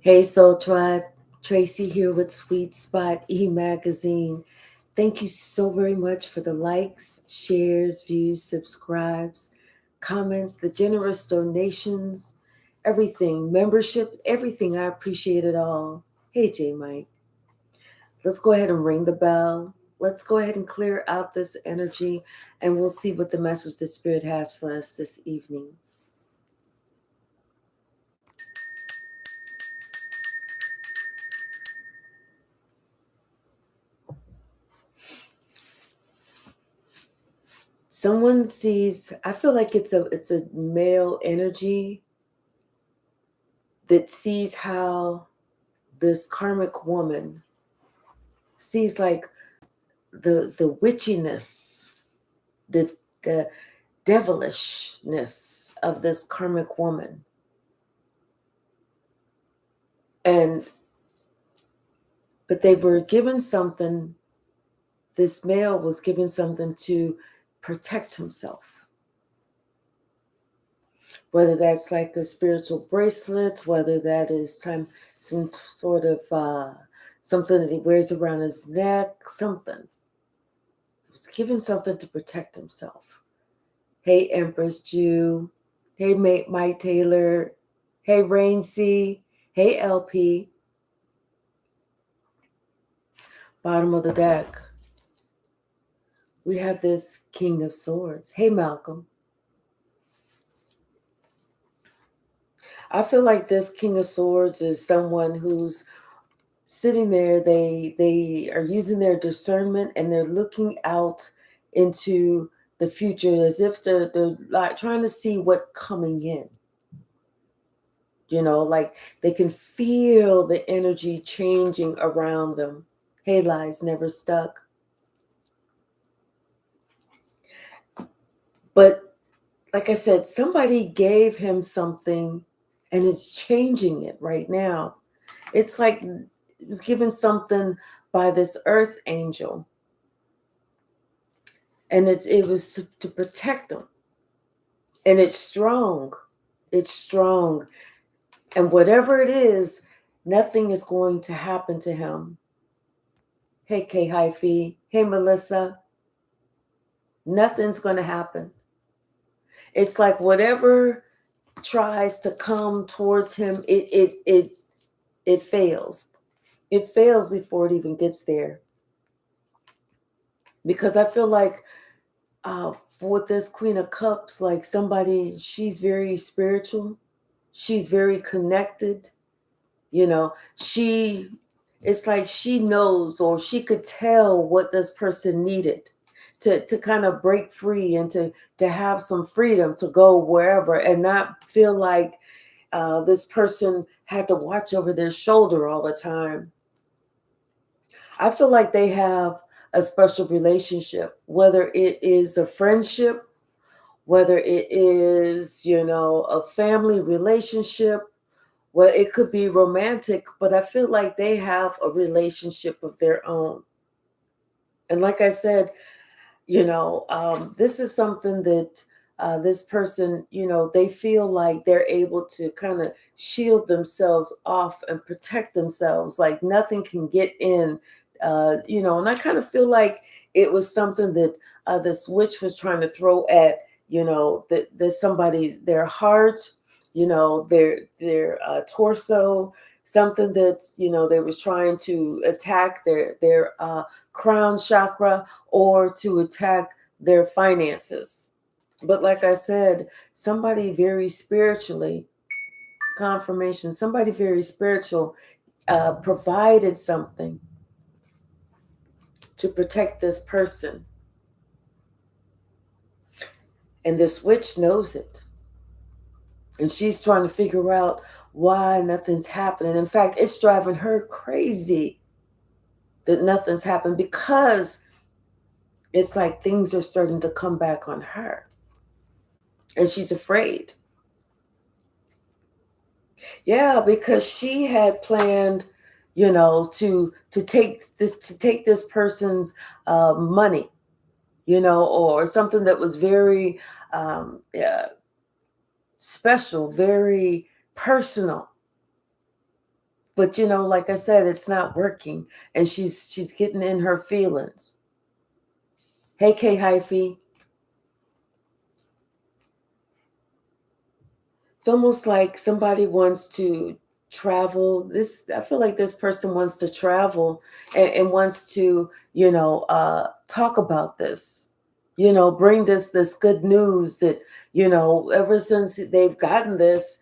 Hey Soul Tribe, Tracy here with Sweet Spot e-magazine. Thank you so very much for the likes, shares, views, subscribes, comments, the generous donations, everything, membership, everything. I appreciate it all. Hey J Mike, let's go ahead and ring the bell. Let's go ahead and clear out this energy and we'll see what the message the Spirit has for us this evening. Someone sees, I feel like it's a male energy that sees how this karmic woman sees like the witchiness, the devilishness of this karmic woman. And but they were given something, this male was given something to protect himself. Whether that's like a spiritual bracelet, whether that is some sort of something that he wears around his neck, something. He was given something to protect himself. Hey, Empress Jew. Hey, Mike Taylor. Hey, Rain C. Hey, LP. Bottom of the deck. We have this King of Swords. Hey, Malcolm. I feel like this King of Swords is someone who's sitting there. They are using their discernment and they're looking out into the future as if they're like trying to see what's coming in. You know, like they can feel the energy changing around them. Hey, lies never stuck. But like I said, somebody gave him something and it's changing it right now. It's like it was given something by this earth angel. And it was to protect him. And it's strong. It's strong. And whatever it is, nothing is going to happen to him. Hey, K Hypsee. Hey, Melissa. Nothing's going to happen. It's like whatever tries to come towards him, it fails. It fails before it even gets there. Because I feel like with this Queen of Cups, like somebody, she's very spiritual. She's very connected. You know, it's like she knows or she could tell what this person needed to kind of break free and to have some freedom to go wherever and not feel like this person had to watch over their shoulder all the time. I feel like they have a special relationship, whether it is a friendship, whether it is, a family relationship, well, it could be romantic, but I feel like they have a relationship of their own. And like I said, this is something that this person, they feel like they're able to kind of shield themselves off and protect themselves, like nothing can get in, and I kind of feel like it was something that this witch was trying to throw at, that somebody's, their heart, their torso, something that, they was trying to attack their crown chakra or to attack their finances. But like I said, somebody very spiritually, confirmation, somebody very spiritual provided something to protect this person. And this witch knows it. And she's trying to figure out why nothing's happening. In fact, it's driving her crazy that nothing's happened because it's like things are starting to come back on her. And she's afraid. Yeah, because she had planned, to take this person's money, or something that was very yeah, special, very personal. But like I said, it's not working, and she's getting in her feelings. Hey, K Hyphy. It's almost like somebody wants to travel. I feel like this person wants to travel and wants to, talk about this. Bring this good news that, ever since they've gotten this,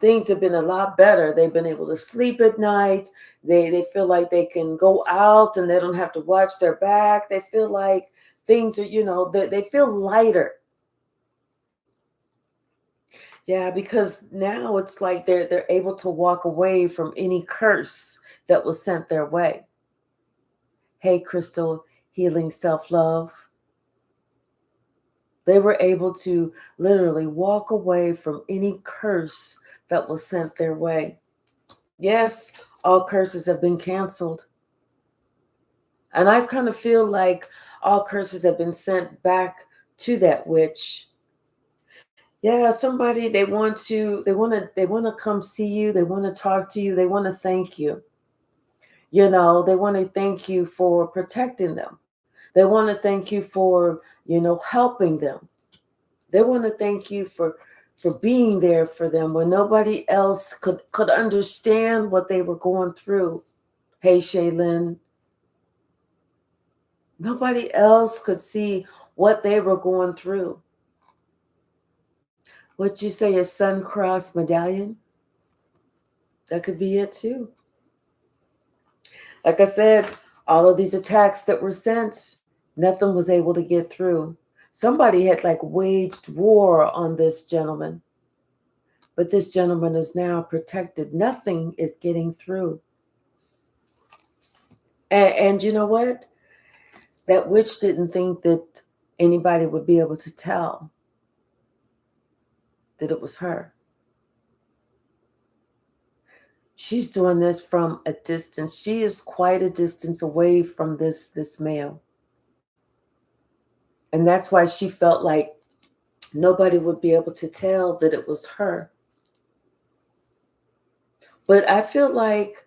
things have been a lot better. They've been able to sleep at night. They feel like they can go out and they don't have to watch their back. They feel like things are, they feel lighter. Yeah, because now it's like they're able to walk away from any curse that was sent their way. Hey, Crystal, healing self-love. They were able to literally walk away from any curse that was sent their way. Yes, all curses have been canceled. And I kind of feel like all curses have been sent back to that witch. Yeah, somebody they want to come see you, they want to talk to you, they want to thank you. They want to thank you for protecting them. They want to thank you for, helping them. They want to thank you for being there for them when nobody else could understand what they were going through. Hey, Shaylin. Nobody else could see what they were going through. What you say is Sun Cross Medallion? That could be it too. Like I said, all of these attacks that were sent, nothing was able to get through. Somebody had waged war on this gentleman. But this gentleman is now protected. Nothing is getting through. And you know what? That witch didn't think that anybody would be able to tell that it was her. She's doing this from a distance. She is quite a distance away from this male. And that's why she felt like nobody would be able to tell that it was her. But I feel like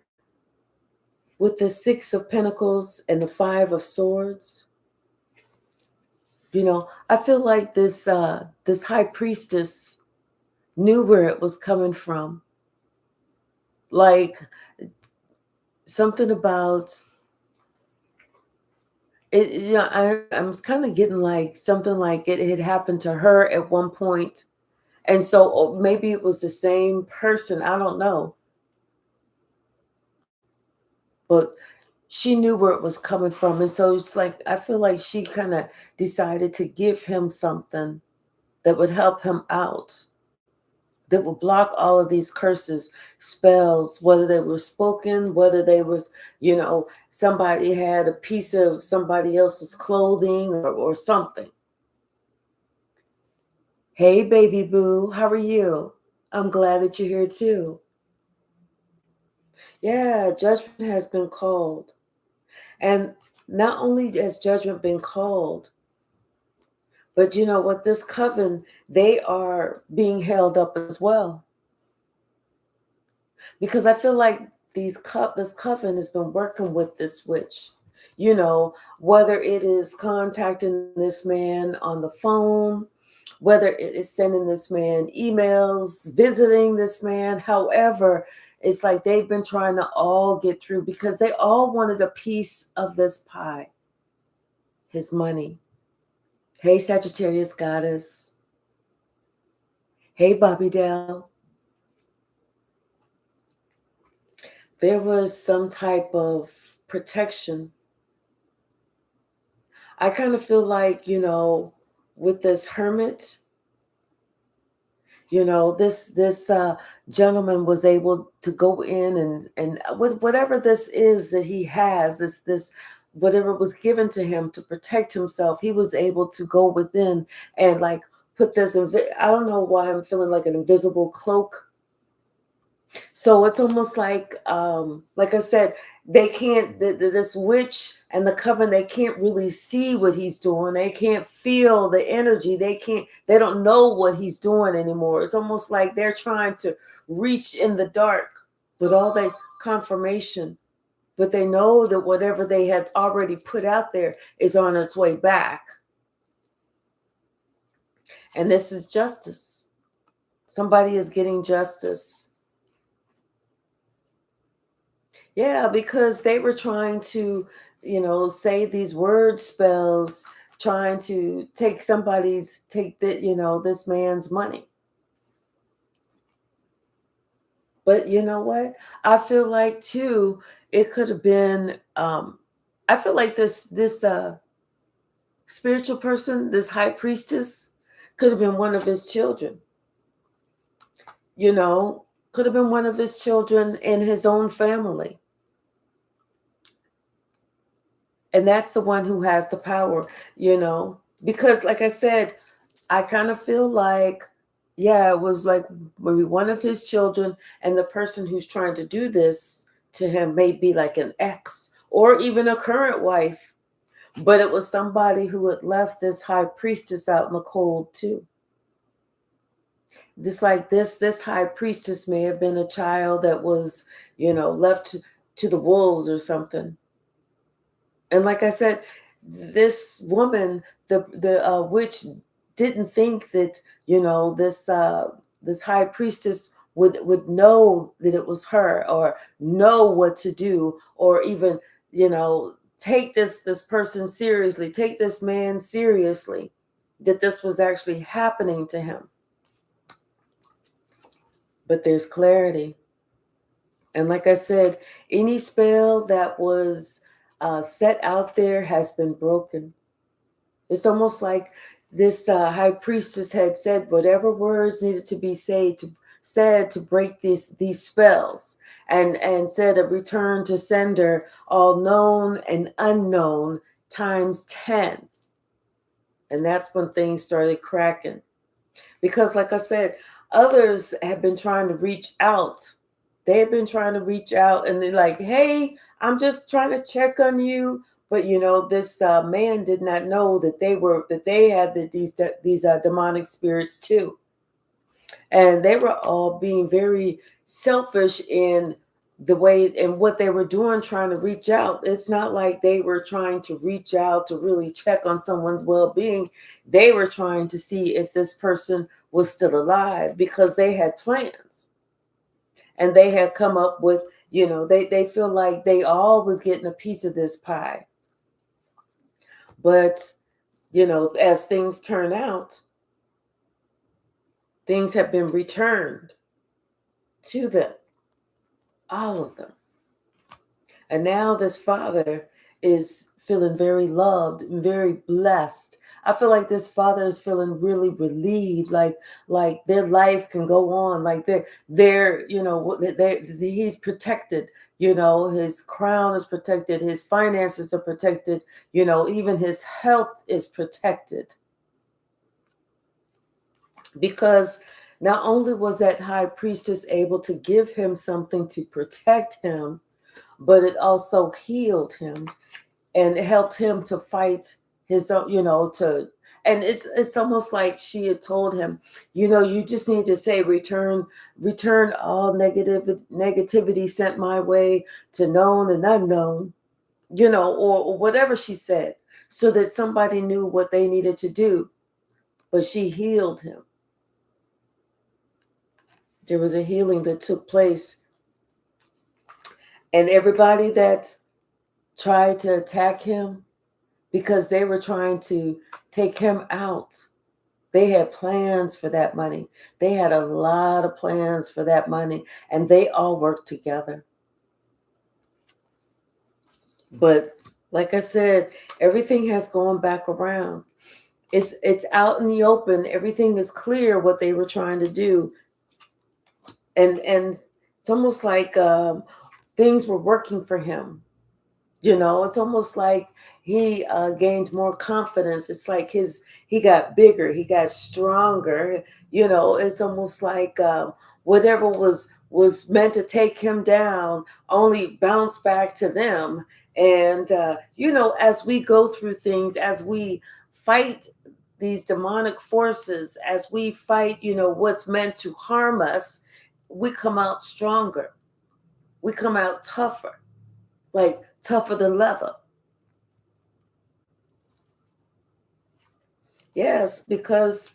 with the 6 of Pentacles and the 5 of Swords, I feel like this high priestess knew where it was coming from. Like something about it, I was kind of getting like something like it had happened to her at one point. And so maybe it was the same person. I don't know. But she knew where it was coming from. And so it's like, I feel like she kind of decided to give him something that would help him out, that would block all of these curses, spells, whether they were spoken, whether they was, somebody had a piece of somebody else's clothing or something. Hey, baby boo, how are you? I'm glad that you're here too. Yeah, judgment has been called. And not only has judgment been called, but what, this coven, they are being held up as well. Because I feel like this coven has been working with this witch. Whether it is contacting this man on the phone, whether it is sending this man emails, visiting this man, however, it's like they've been trying to all get through because they all wanted a piece of this pie, his money. Hey, Sagittarius goddess. Hey, Bobby Dell. There was some type of protection. I kind of feel like, with this hermit, this gentleman was able to go in and with whatever this is that he has, this whatever was given to him to protect himself, he was able to go within and put this, I don't know why I'm feeling like an invisible cloak. So it's almost like I said, they can't, this witch and the coven, they can't really see what he's doing. They can't feel the energy. They don't know what he's doing anymore. It's almost like they're trying to reach in the dark, but all confirmation, but they know that whatever they had already put out there is on its way back. And this is justice. Somebody is getting justice. Yeah, because they were trying to, say these word spells, trying to take this man's money. But you know what? I feel like too, it could have been, I feel like this spiritual person, this high priestess, could have been one of his children. Could have been one of his children in his own family. And that's the one who has the power, because like I said, I kind of feel like, yeah, it was like maybe one of his children, and the person who's trying to do this to him may be like an ex or even a current wife, but it was somebody who had left this high priestess out in the cold too. Just like this high priestess may have been a child that was, left to the wolves or something. And like I said, this woman, the witch, didn't think that this high priestess would know that it was her, or know what to do, or even take this person seriously, take this man seriously, that this was actually happening to him. But there's clarity. And like I said, any spell that was set out there has been broken. It's almost like this high priestess had said whatever words needed to be said to break these spells, and said a return to sender, all known and unknown, times 10. And that's when things started cracking. Because like I said, others have been trying to reach out. They have been trying to reach out, and they're like, hey, I'm just trying to check on you. But this man did not know that they had these demonic spirits too, and they were all being very selfish in the way and what they were doing, trying to reach out. It's not like they were trying to reach out to really check on someone's well-being. They were trying to see if this person was still alive, because they had plans, and they had come up with, they feel like they all was getting a piece of this pie. But, as things turn out, things have been returned to them, all of them. And now this father is feeling very loved and very blessed. I feel like this father is feeling really relieved, like their life can go on, like he's protected. His crown is protected, his finances are protected, even his health is protected. Because not only was that high priestess able to give him something to protect him, but it also healed him and it helped him to fight his own, and it's almost like she had told him, you just need to say, return all negativity sent my way, to known and unknown, or whatever she said, so that somebody knew what they needed to do. But she healed him. There was a healing that took place. And everybody that tried to attack him, because they were trying to take him out, they had plans for that money. They had a lot of plans for that money, and they all worked together. But like I said, everything has gone back around. It's out in the open. Everything is clear what they were trying to do. And it's almost like things were working for him. It's almost like he gained more confidence. It's like he got bigger, he got stronger. It's almost like whatever was meant to take him down only bounced back to them. And as we go through things, as we fight these demonic forces, as we fight what's meant to harm us, we come out stronger. We come out tougher, like tougher than leather. Yes, because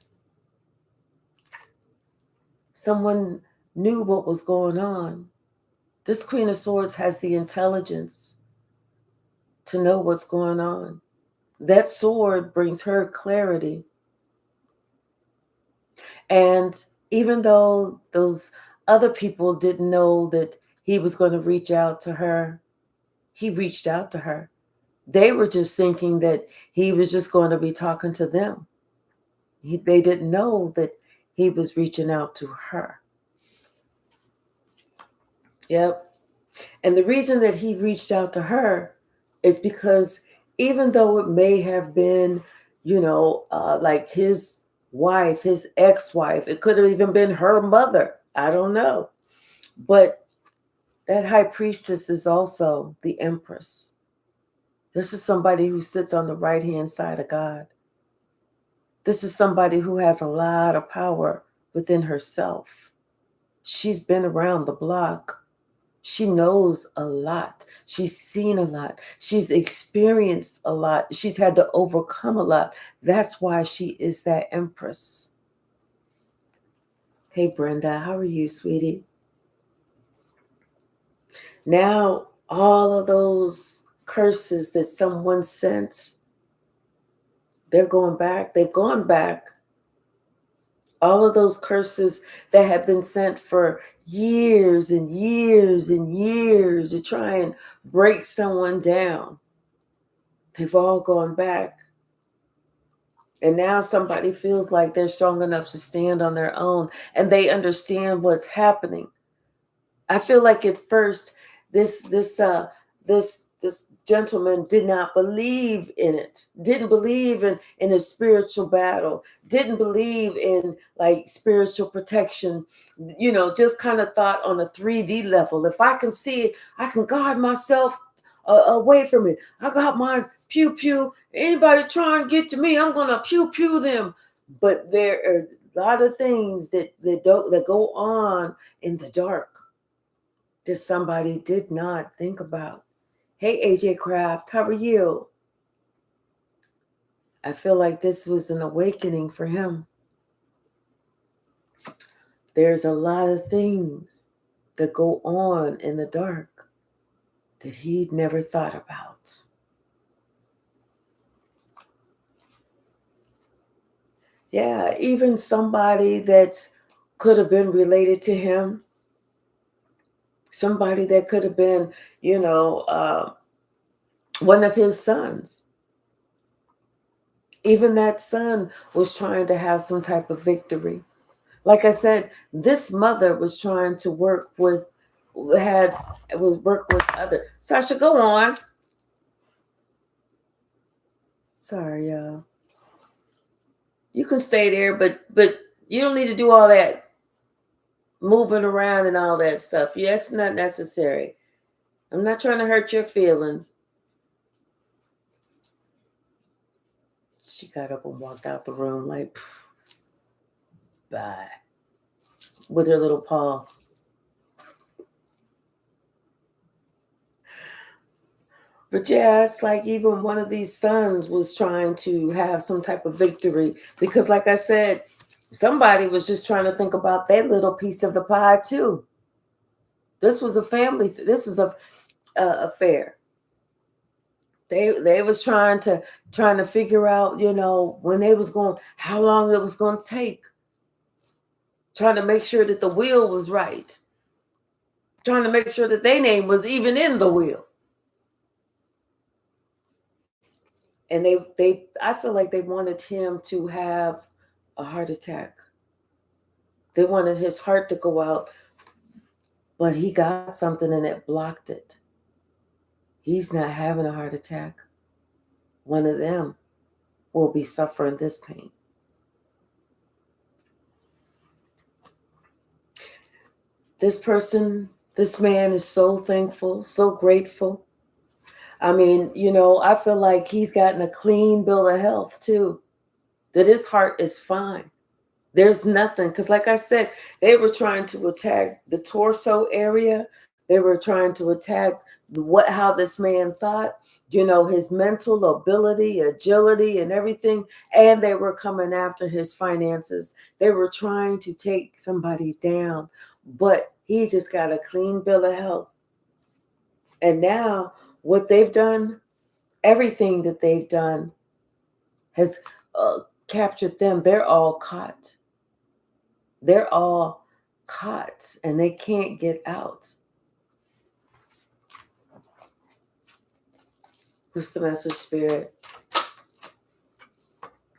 someone knew what was going on. This Queen of Swords has the intelligence to know what's going on. That sword brings her clarity. And even though those other people didn't know that he was going to reach out to her, he reached out to her. They were just thinking that he was just going to be talking to them. They didn't know that he was reaching out to her. Yep. And the reason that he reached out to her is because even though it may have been, like his wife, his ex-wife, it could have even been her mother. I don't know. But that high priestess is also the empress. This is somebody who sits on the right-hand side of God. This is somebody who has a lot of power within herself. She's been around the block. She knows a lot. She's seen a lot. She's experienced a lot. She's had to overcome a lot. That's why she is that empress. Hey, Brenda, how are you, sweetie? Now, all of those curses that someone sent, they're going back. They've gone back. All of those curses that have been sent for years and years and years to try and break someone down, they've all gone back. And now somebody feels like they're strong enough to stand on their own and they understand what's happening. I feel like at first this gentleman did not believe in it, didn't believe in a spiritual battle, didn't believe in like spiritual protection, just kind of thought on a 3D level. If I can see it, I can guard myself away from it. I got my pew pew. Anybody try and get to me, I'm gonna pew pew them. But there are a lot of things that go on in the dark that somebody did not think about. Hey, AJ Craft, how are you? I feel like this was an awakening for him. There's a lot of things that go on in the dark that he'd never thought about. Yeah, even somebody that could have been related to him, somebody that could have been, one of his sons. Even that son was trying to have some type of victory. Like I said, this mother was trying to work with other. Sasha, go on. Sorry, y'all. You can stay there, but you don't need to do all that moving around and all that stuff. Yeah, that's not necessary. I'm not trying to hurt your feelings. She got up and walked out the room like, bye, with her little paw. But yeah, it's like even one of these sons was trying to have some type of victory because, like I said, somebody was just trying to think about their little piece of the pie too. This was a family. This is a affair. They was trying to figure out, when they was going, how long it was going to take. Trying to make sure that the will was right. Trying to make sure that their name was even in the will. And I feel like they wanted him to have a heart attack. They wanted his heart to go out, but he got something and it blocked it. He's not having a heart attack. One of them will be suffering this pain. This man is so thankful, so grateful. I mean, I feel like he's gotten a clean bill of health too, that his heart is fine. There's nothing, because like I said, they were trying to attack the torso area, They were trying to attack how this man thought, his mental ability, agility, and everything. And they were coming after his finances. They were trying to take somebody down, but he just got a clean bill of health. And now what they've done, everything that they've done has captured them. They're all caught. They're all caught and they can't get out. What's the message, Spirit?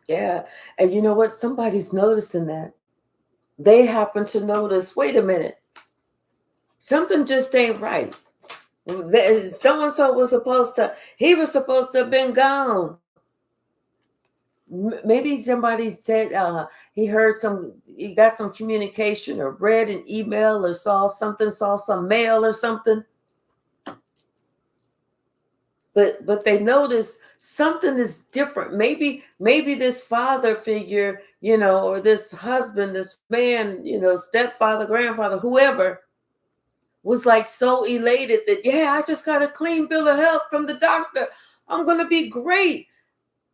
Yeah. And you know what? Somebody's noticing that. They happen to notice, wait a minute, something just ain't right. So-and-so was supposed to have been gone. Maybe somebody said he got some communication or read an email or saw some mail or something. But they notice something is different. Maybe this father figure, or this husband, this man, stepfather, grandfather, whoever, was like so elated that, yeah, I just got a clean bill of health from the doctor. I'm going to be great.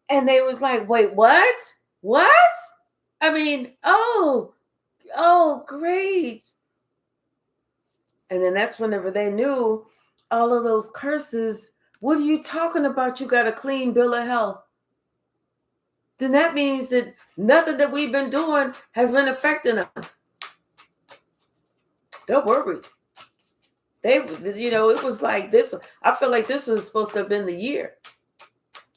And they was like, wait, what? What? I mean, oh, great. And then that's whenever they knew all of those curses. What are you talking about? You got a clean bill of health. Then that means that nothing that we've been doing has been affecting them. They're worried. It was like this. I feel like this was supposed to have been the year.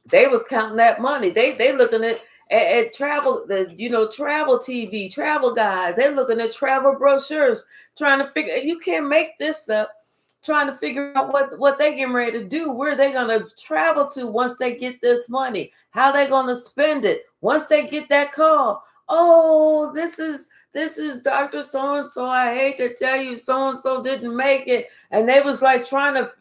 They was counting that money. They looking at travel, travel TV, travel guys. They looking at travel brochures, trying to figure. You can't make this up. Trying to figure out what they getting ready to do, where they gonna travel to once they get this money, how they gonna spend it once they get that call. Oh, this is Dr. So-and-so. I hate to tell you, so-and-so didn't make it. And they was like trying to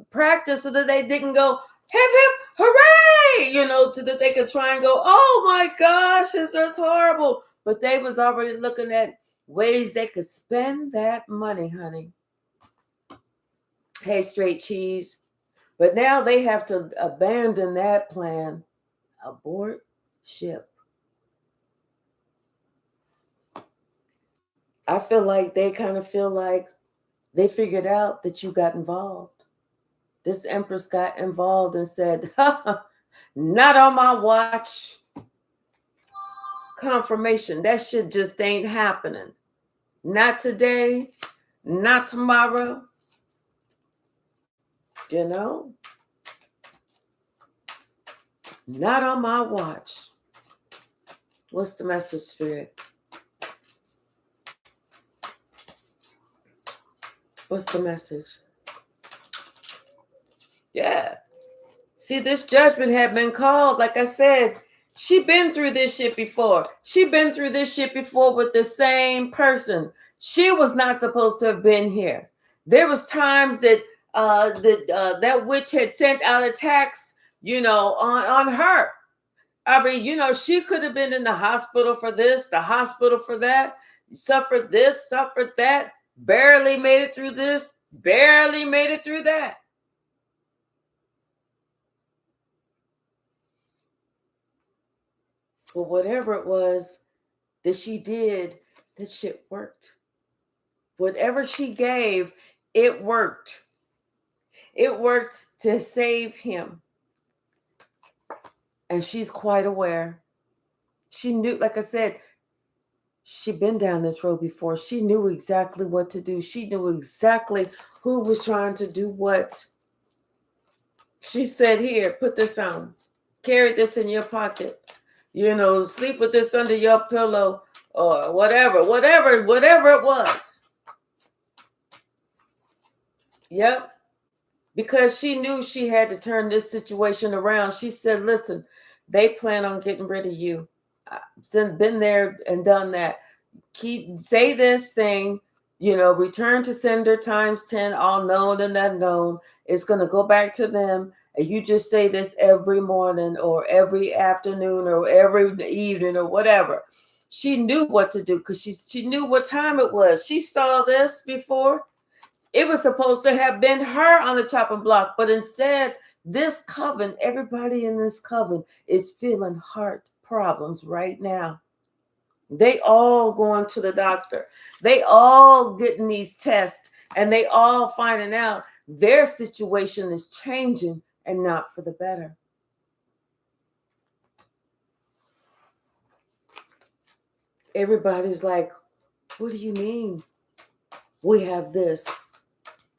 practice so that they didn't go, hip, hip, hooray, so that they could try and go, oh my gosh, this is horrible. But they was already looking at ways they could spend that money, honey. Hey, straight cheese. But now they have to abandon that plan. Abort ship. I feel like they kind of feel like they figured out that you got involved. This Empress got involved and said, not on my watch. Confirmation. That shit just ain't happening. Not today. Not tomorrow. Not on my watch. What's the message, Spirit? What's the message? Yeah. See, this judgment had been called. Like I said, she been through this shit before. She been through this shit before with the same person. She was not supposed to have been here. There was times that that witch had sent out attacks, on her. I mean, she could have been in the hospital for this, the hospital for that, suffered this, suffered that, barely made it through this, barely made it through that. But whatever it was that she did, that shit worked. Whatever she gave, it worked. It worked to save him. And she's quite aware. She knew, like I said, she'd been down this road before. She knew exactly what to do. She knew exactly who was trying to do what. She said, here, put this on. Carry this in your pocket. Sleep with this under your pillow or whatever it was. Yep. Because she knew she had to turn this situation around. She said, listen, they plan on getting rid of you. I've been there and done that. Say this thing, return to sender times 10, all known and unknown. It's going to go back to them. And you just say this every morning or every afternoon or every evening or whatever. She knew what to do because she knew what time it was. She saw this before. It was supposed to have been her on the chopping block, but instead, this coven, everybody in this coven is feeling heart problems right now. They all going to the doctor. They all getting these tests, and they all finding out their situation is changing and not for the better. Everybody's like, what do you mean we have this?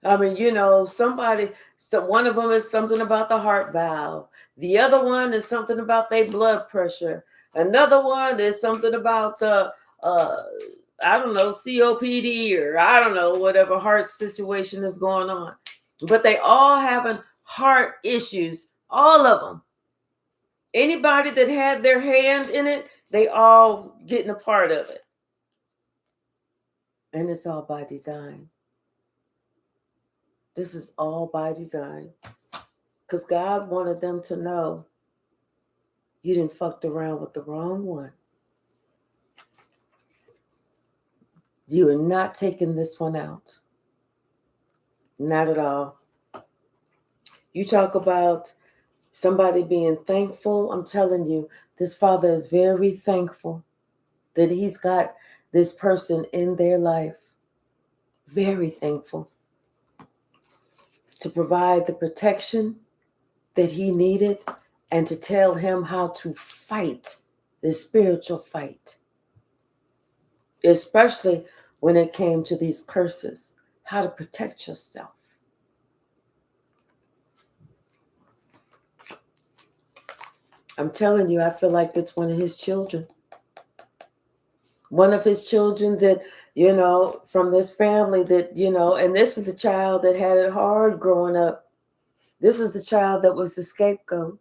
I mean, one of them is something about the heart valve. The other one is something about their blood pressure. Another one is something about, I don't know, COPD, or I don't know, whatever heart situation is going on. But they all having heart issues, all of them. Anybody that had their hand in it, they all getting a part of it. And it's all by design. This is all by design. Because God wanted them to know you didn't fucked around with the wrong one. You are not taking this one out. Not at all. You talk about somebody being thankful. I'm telling you, this father is very thankful that he's got this person in their life. Very thankful. To provide the protection that he needed and to tell him how to fight this spiritual fight. Especially when it came to these curses, how to protect yourself. I'm telling you, I feel like it's one of his children. One of his children that, from this family that, and this is the child that had it hard growing up. This is the child that was the scapegoat.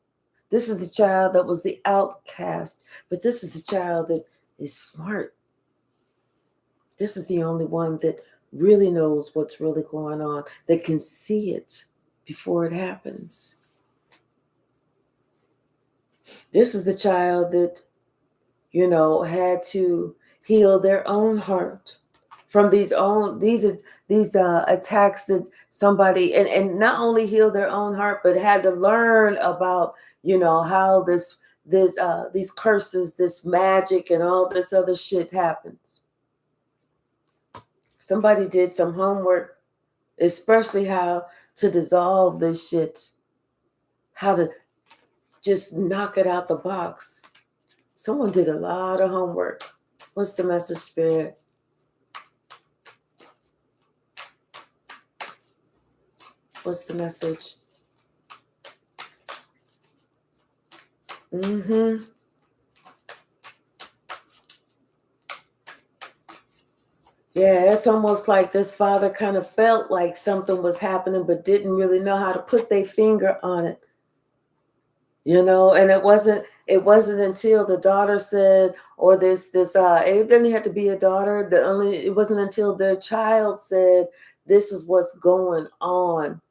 This is the child that was the outcast. But this is the child that is smart. This is the only one that really knows what's really going on, that can see it before it happens. This is the child that, had to heal their own heart from these attacks that somebody, and not only heal their own heart, but had to learn about, how these curses, this magic, and all this other shit happens. Somebody did some homework, especially how to dissolve this shit, how to just knock it out the box. Someone did a lot of homework. What's the message, Spirit? What's the message? Yeah, it's almost like this father kind of felt like something was happening, but didn't really know how to put their finger on it. And it wasn't until the daughter said, or it didn't have to be a daughter. It wasn't until their child said, this is what's going on.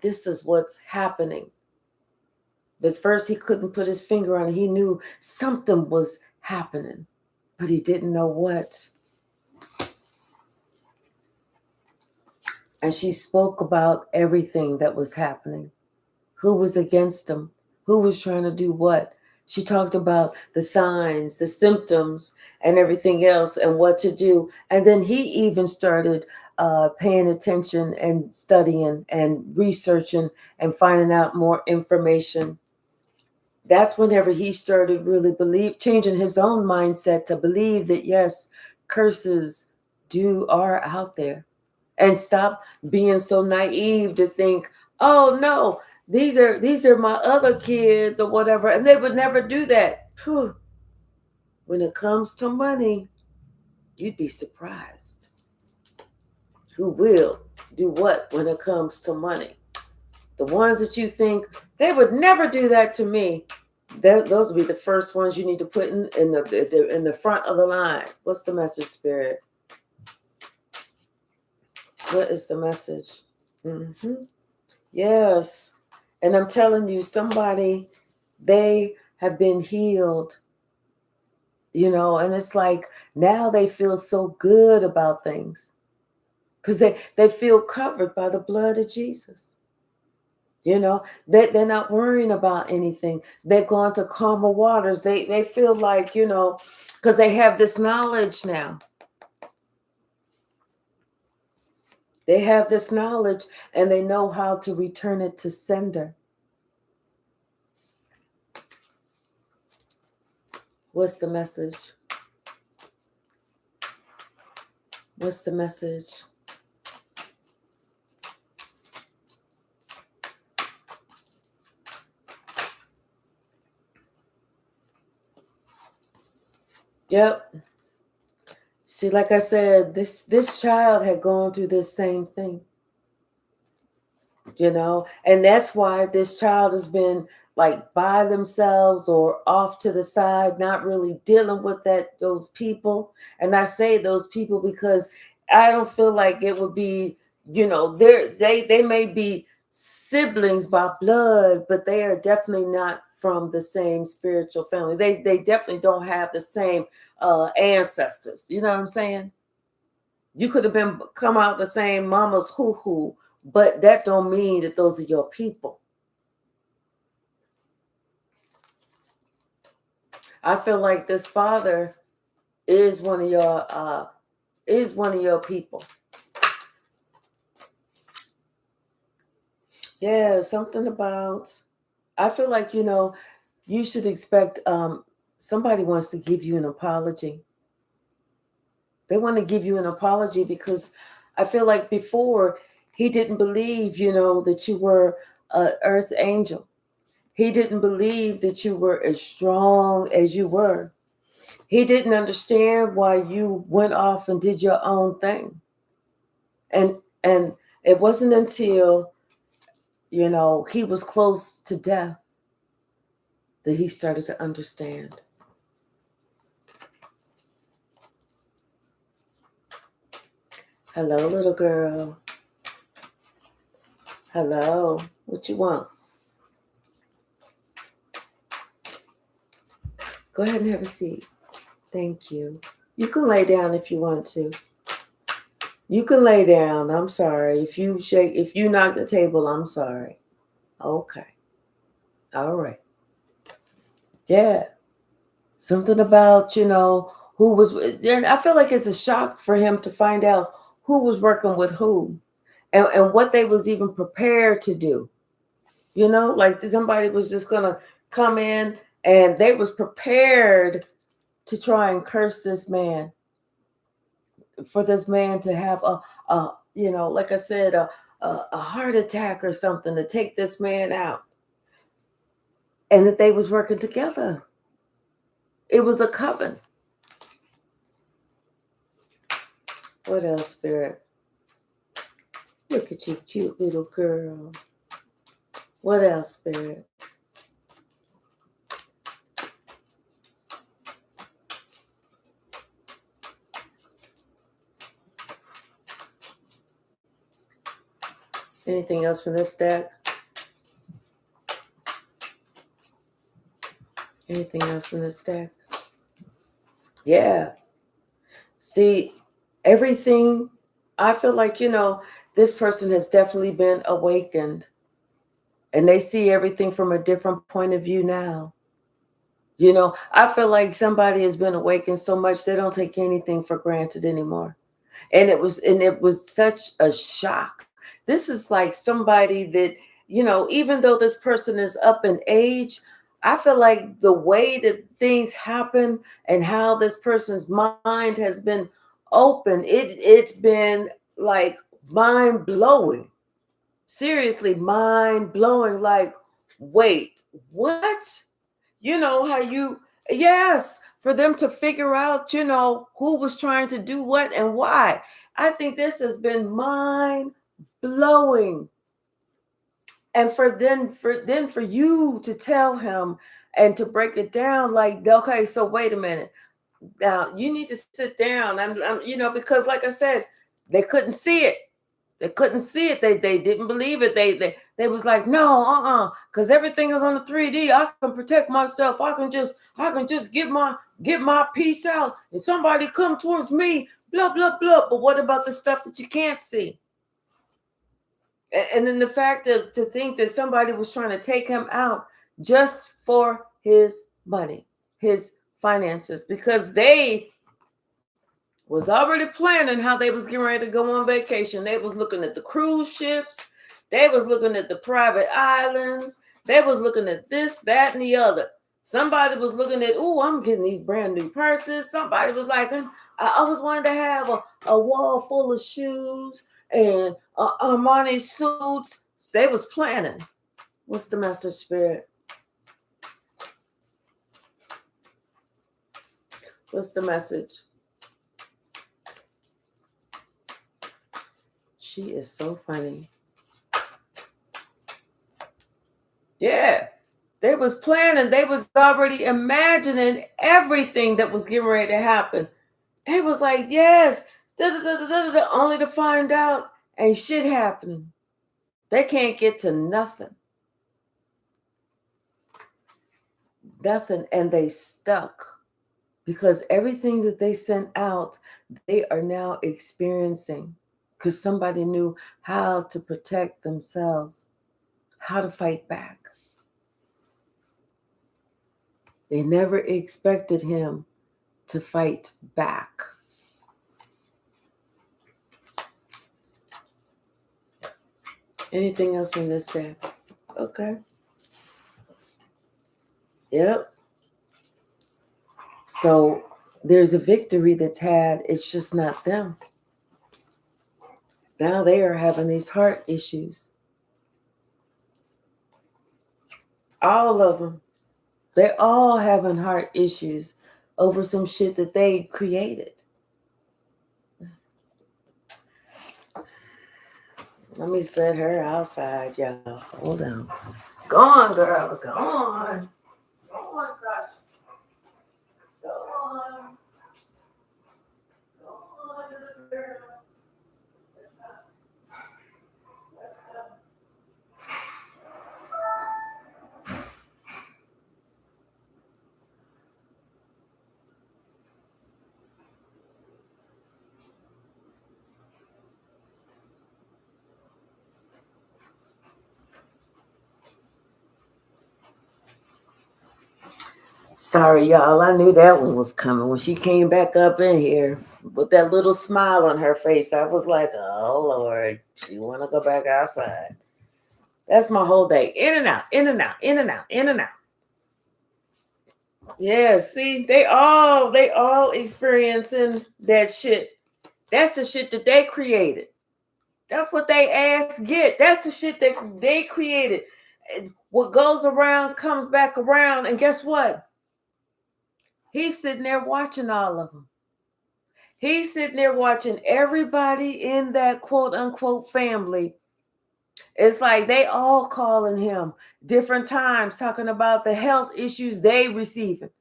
This is what's happening. But first he couldn't put his finger on it. He knew something was happening, but he didn't know what. And she spoke about everything that was happening. Who was against him? Who was trying to do what? She talked about the signs, the symptoms, and everything else, and what to do. And then he even started paying attention and studying and researching and finding out more information. That's whenever he started really changing his own mindset to believe that, yes, curses are out there. And stop being so naive to think, oh no, these are my other kids or whatever, and they would never do that. Whew. When it comes to money, you'd be surprised. Who will do what when it comes to money? The ones that you think they would never do that to me, those will be the first ones you need to put in the front of the line. What's the message, Spirit? What is the message? Yes. And I'm telling you, somebody, they have been healed, and it's like now they feel so good about things. because they feel covered by the blood of Jesus. You know, they're not worrying about anything. They've gone to calmer waters. They feel like, you know, because they have this knowledge now. They have this knowledge and they know how to return it to sender. What's the message? What's the message? Yep. See, like I said, this child had gone through this same thing. You know, and that's why this child has been like by themselves or off to the side, not really dealing with those people. And I say those people because I don't feel like it would be, you know, they may be siblings by blood, but they are definitely not from the same spiritual family. They definitely don't have the same ancestors. You know what I'm saying? You could have been come out the same mama's hoo-hoo, but that don't mean that those are your people. I feel like this father is one of your people. Yeah, something about, I feel like, you know, you should expect somebody wants to give you an apology. They want to give you an apology because I feel like before he didn't believe, you know, that you were an earth angel. He didn't believe that you were as strong as you were. He didn't understand why you went off and did your own thing. And it wasn't until, you know, he was close to death that he started to understand. Hello, little girl. Hello. What you want? Go ahead and have a seat. Thank you. You can lay down if you want to. You can lay down. I'm sorry. If you knock the table, I'm sorry. Okay. All right. Yeah. Something about, you know, who was, and I feel like it's a shock for him to find out who was working with who and what they was even prepared to do. You know, like somebody was just going to come in and they was prepared to try and curse this man, for this man to have a you know, like I said, a heart attack or something to take this man out. And that they was working together. It was a coven. What else, Spirit? Look at you, cute little girl. What else, Spirit? Anything else from this deck? Anything else from this deck? Yeah. See, everything, I feel like, you know, this person has definitely been awakened. And they see everything from a different point of view now. You know, I feel like somebody has been awakened so much they don't take anything for granted anymore. And it was such a shock. This is like somebody that, you know, even though this person is up in age, I feel like the way that things happen and how this person's mind has been open, it's been like mind blowing. Seriously, mind blowing. Like, wait, what? You know how yes, for them to figure out, you know, who was trying to do what and why. I think this has been mind blowing. And for you to tell him and to break it down, like, okay, so wait a minute. Now you need to sit down. You know, because like I said, they couldn't see it. They couldn't see it. They didn't believe it. They was like, no, because everything is on the 3D. I can protect myself. I can just get my piece out. And somebody come towards me, Blah, blah, blah. But what about the stuff that you can't see? And then the fact to think that somebody was trying to take him out just for his money, his finances, because they was already planning how they was getting ready to go on vacation. They was looking at the cruise ships. They was looking at the private islands. They was looking at this, that, and the other. Somebody was looking at, oh, I'm getting these brand new purses. Somebody was like, I was wanting to have a wall full of shoes and Armani suits. They was planning. What's the message, Spirit? What's the message? She is so funny. Yeah. They was planning. They was already imagining everything that was getting ready to happen. They was like, yes, only to find out ain't shit happening. They can't get to nothing. Nothing. And they stuck. Because everything that they sent out, they are now experiencing. Because somebody knew how to protect themselves, how to fight back. They never expected him to fight back. Anything else on this day? Okay. Yep. So there's a victory that's had. It's just not them. Now they are having these heart issues. All of them. They're all having heart issues over some shit that they created. Let me set her outside, y'all. Hold on. Go on, girl. Go on. Go on, Sasha. Go on. Go on, little girl. Let's go. Let's go. Sorry, y'all. I knew that one was coming. When she came back up in here with that little smile on her face, I was like, oh, Lord, she want to go back outside. That's my whole day. In and out, in and out, in and out, in and out. Yeah, see, they all experiencing that shit. That's the shit that they created. That's what they ass get. That's the shit that they created. What goes around comes back around. And guess what? He's sitting there watching all of them. He's sitting there watching everybody in that quote unquote family. It's like they all calling him different times, talking about the health issues they receiving,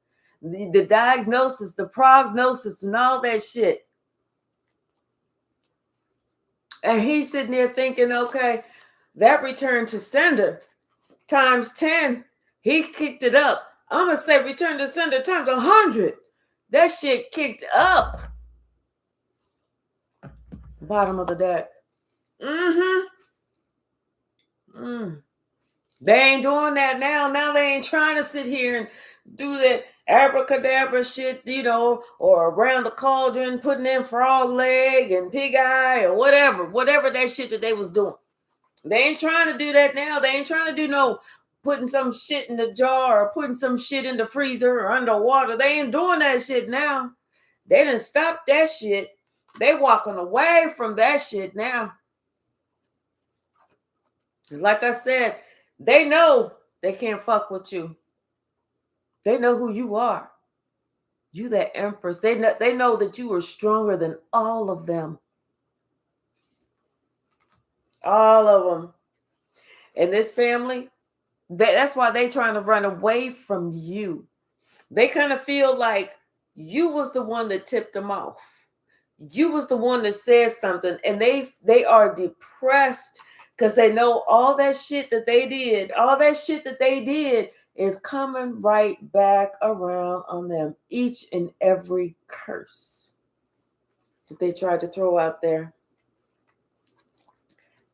the diagnosis, the prognosis, and all that shit. And he's sitting there thinking, okay, that return to sender times 10, he kicked it up. I'm going to say return to sender times 100. That shit kicked up. Bottom of the deck. They ain't doing that now. Now they ain't trying to sit here and do that abracadabra shit, or around the cauldron, putting in frog leg and pig eye or whatever that shit that they was doing. They ain't trying to do that now. They ain't trying to do no putting some shit in the jar or putting some shit in the freezer or underwater. They ain't doing that shit now. They done stopped that shit. They walking away from that shit now. Like I said, they know they can't fuck with you. They know who you are. You that empress. They know that you are stronger than all of them. All of them. And this family, that's why they trying to run away from you. They kind of feel like you was the one that tipped them off. You was the one that said something, and they are depressed because they know all that shit that they did, is coming right back around on them. Each and every curse. that they tried to throw out there.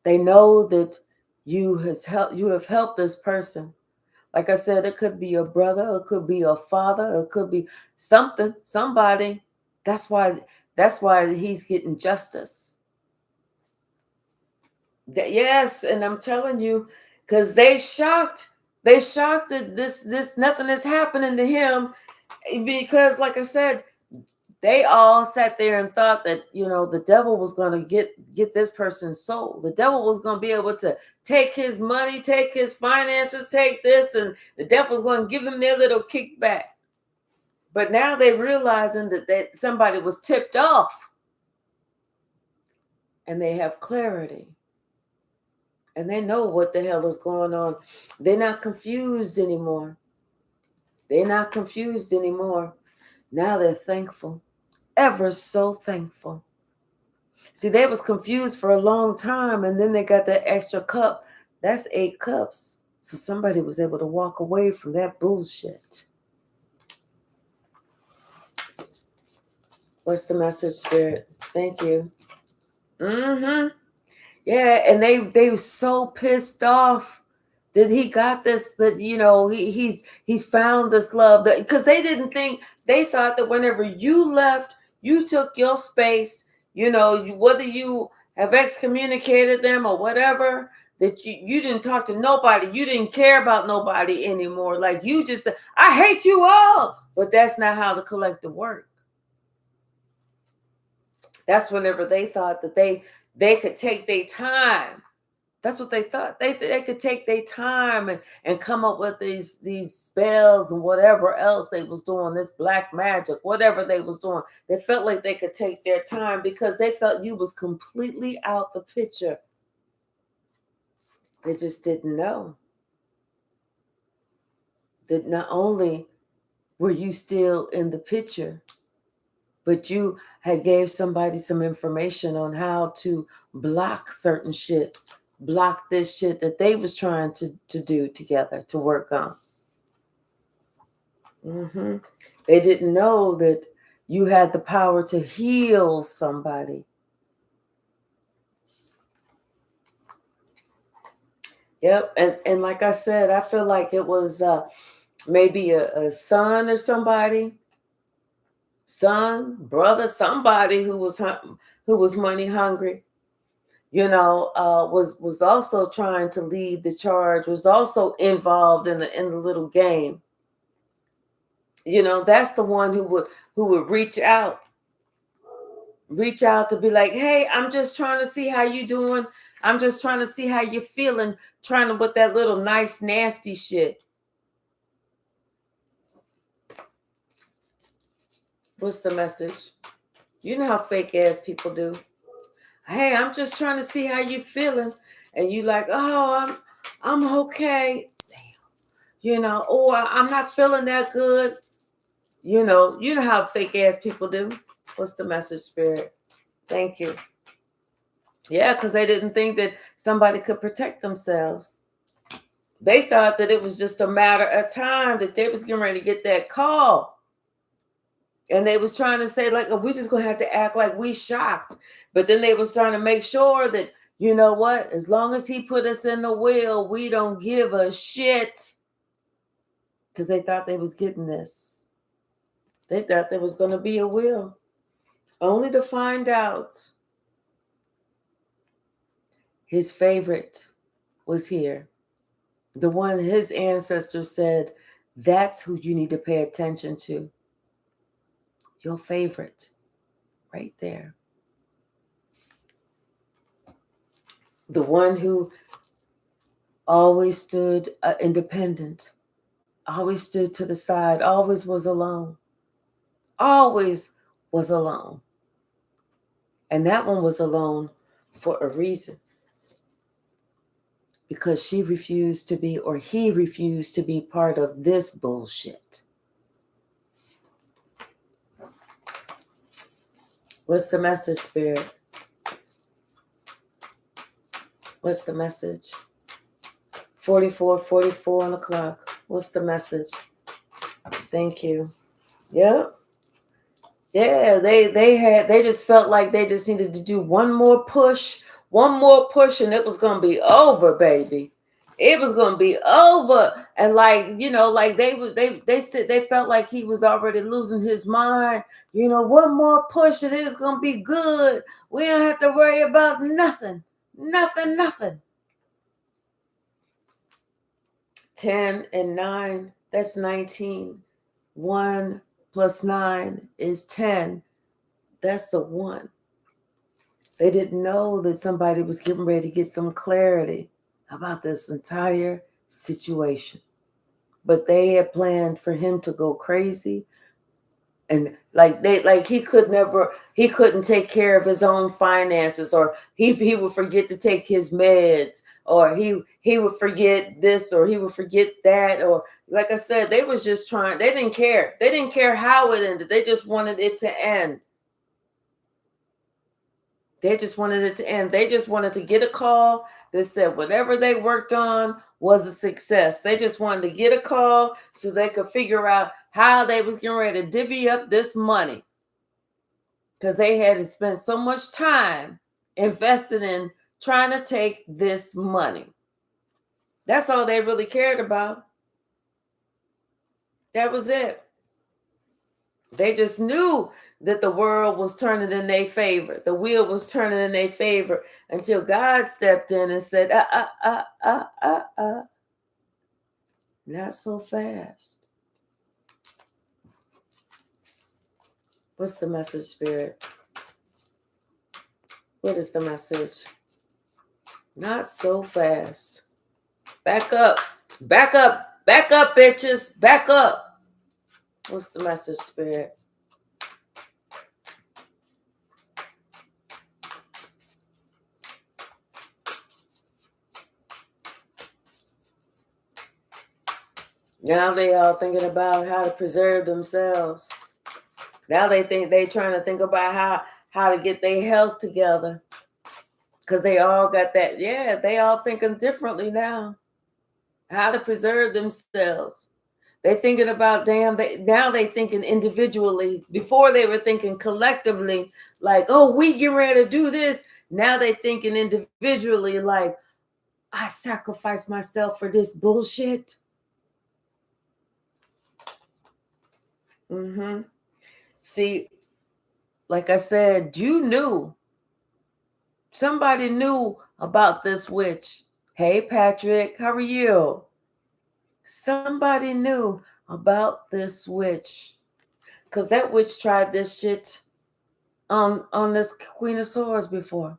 They know that you have helped this person. Like I said, it could be a brother, it could be a father, it could be somebody. That's why he's getting justice. Yes, and I'm telling you, because they shocked that this nothing is happening to him, because like I said, they all sat there and thought that, the devil was going to get this person's soul. The devil was going to be able to take his money, take his finances, take this, and the devil was going to give them their little kickback. But now they're realizing that somebody was tipped off, and they have clarity, and they know what the hell is going on. They're not confused anymore. Now they're thankful, ever so thankful. See, they was confused for a long time, and then they got that extra cup. That's 8 cups. So somebody was able to walk away from that bullshit. What's the message, Spirit? Thank you. Yeah, and they were so pissed off that he got this, that he's found this love, that because they thought that whenever you left, you took your space, whether you have excommunicated them or whatever, that you didn't talk to nobody, you didn't care about nobody anymore. Like, you just said, I hate you all. But that's not how the collective worked. That's whenever they thought that they could take their time. That's what they thought. They could take their time and come up with these spells and whatever else they was doing, this black magic, whatever they was doing. They felt like they could take their time because they felt you was completely out the picture. They just didn't know that not only were you still in the picture, but you had gave somebody some information on how to block certain shit. Block this shit that they was trying to do together, to work on. They didn't know that you had the power to heal somebody. Yep, and like I said, I feel like it was maybe a son or somebody, son, brother, somebody who was money hungry. Was also trying to lead the charge, was also involved in the little game. That's the one who would reach out to be like, hey, I'm just trying to see how you doing. I'm just trying to see how you're feeling, trying to put that little nice, nasty shit. What's the message? You know how fake ass people do. Hey, I'm just trying to see how you feeling. And you like, oh, I'm okay. Or I'm not feeling that good. You know how fake ass people do. What's the message, Spirit? Thank you. Yeah, because they didn't think that somebody could protect themselves. They thought that it was just a matter of time, that they was getting ready to get that call. And they was trying to say, like, oh, we're just going to have to act like we shocked. But then they was trying to make sure that, you know what, as long as he put us in the will, we don't give a shit. Because they thought they was getting this. They thought there was going to be a will. Only to find out his favorite was here. The one his ancestors said, that's who you need to pay attention to. Your favorite, right there. The one who always stood independent, always stood to the side, always was alone. Always was alone. And that one was alone for a reason. Because she refused to be, or he refused to be part of this bullshit. What's the message, Spirit? What's the message? 44 on the clock. What's the message? Thank you. Yep. Yeah, they just felt like they just needed to do one more push, and it was gonna be over, baby. It was gonna be over. And like, like they said they felt like he was already losing his mind. One more push and it is gonna be good. We don't have to worry about nothing. Nothing, nothing. 10 and 9, that's 19. 1 plus 9 is 10. That's a 1. They didn't know that somebody was getting ready to get some clarity about this entire situation. But they had planned for him to go crazy. And he couldn't take care of his own finances, or he would forget to take his meds, or he would forget this, or he would forget that, or like I said, they was just trying, they didn't care. They didn't care how it ended. They just wanted it to end. They just wanted it to end. They just wanted to get a call that said whatever they worked on was a success. They just wanted to get a call so they could figure out how they was getting ready to divvy up this money. Because they had to spend so much time invested in trying to take this money. That's all they really cared about. That was it. They just knew that the world was turning in their favor. The wheel was turning in their favor until God stepped in and said, not so fast. What's the message, Spirit? What is the message? Not so fast. Back up. Back up. Back up, bitches. Back up. What's the message, Spirit? Now they all thinking about how to preserve themselves. Now they trying to think about how to get their health together. Because they all got that. Yeah, they all thinking differently now. How to preserve themselves. They thinking about, now they thinking individually. Before they were thinking collectively, like, oh, we get ready to do this. Now they thinking individually, like, I sacrificed myself for this bullshit. See, like I said, somebody knew about this witch. Hey, Patrick, how are you? Somebody knew about this witch, because that witch tried this shit on this Queen of Swords before.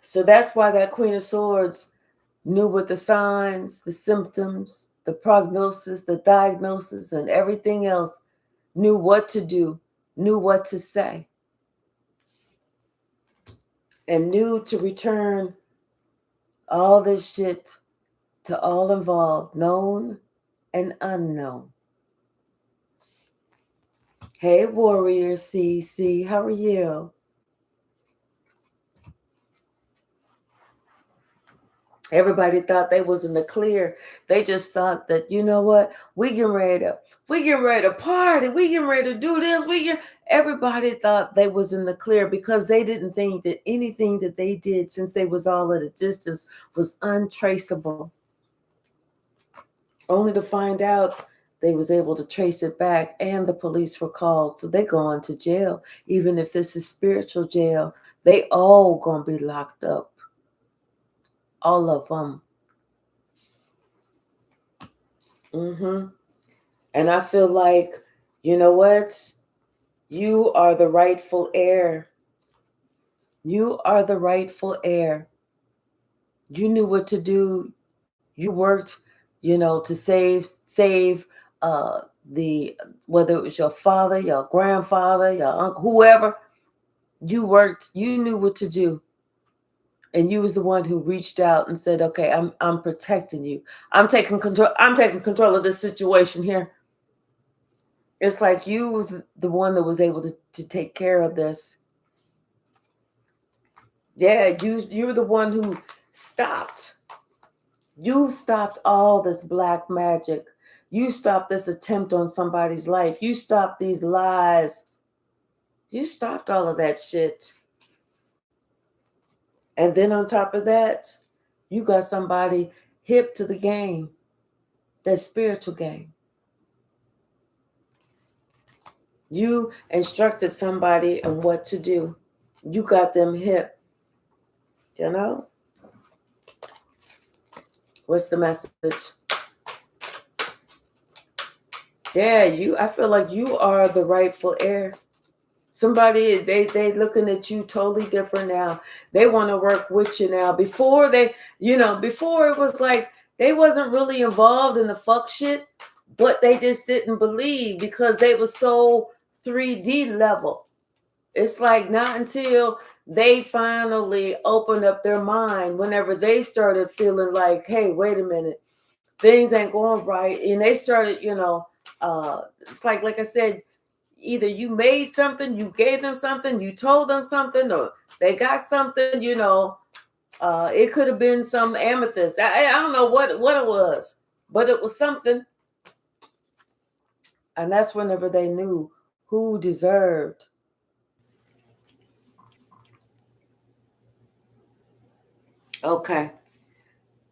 So that's why that Queen of Swords knew what the signs, the symptoms, the prognosis, the diagnosis, and everything else, knew what to do, knew what to say, and knew to return all this shit to all involved, known and unknown. Hey, Warrior CC, how are you? Everybody thought they was in the clear. They just thought that, you know what, we getting ready to party, we getting ready to do this, everybody thought they was in the clear, because they didn't think that anything that they did, since they was all at a distance, was untraceable. Only to find out they was able to trace it back, and the police were called. So they going to jail. Even if this is spiritual jail, they all gonna be locked up. All of them. And I feel like, you know what? You are the rightful heir. You are the rightful heir. You knew what to do. You worked, to save whether it was your father, your grandfather, your uncle, whoever. You worked. You knew what to do. And you was the one who reached out and said, okay, I'm protecting you. I'm taking control of this situation here. It's like you was the one that was able to take care of this. Yeah, you were the one who stopped. You stopped all this black magic. You stopped this attempt on somebody's life. You stopped these lies. You stopped all of that shit. And then on top of that, you got somebody hip to the game, that spiritual game. You instructed somebody on what to do. You got them hip. You know? What's the message? Yeah, I feel like you are the rightful heir. Somebody, they looking at you totally different now. They want to work with you now. Before before it was like they wasn't really involved in the fuck shit, but they just didn't believe because they were so 3D level. It's like not until they finally opened up their mind, whenever they started feeling like, hey, wait a minute, things ain't going right. And they started, it's like I said, either you made something, you gave them something, you told them something, or they got something, it could have been some amethyst. I don't know what it was, but it was something. And that's whenever they knew who deserved. Okay.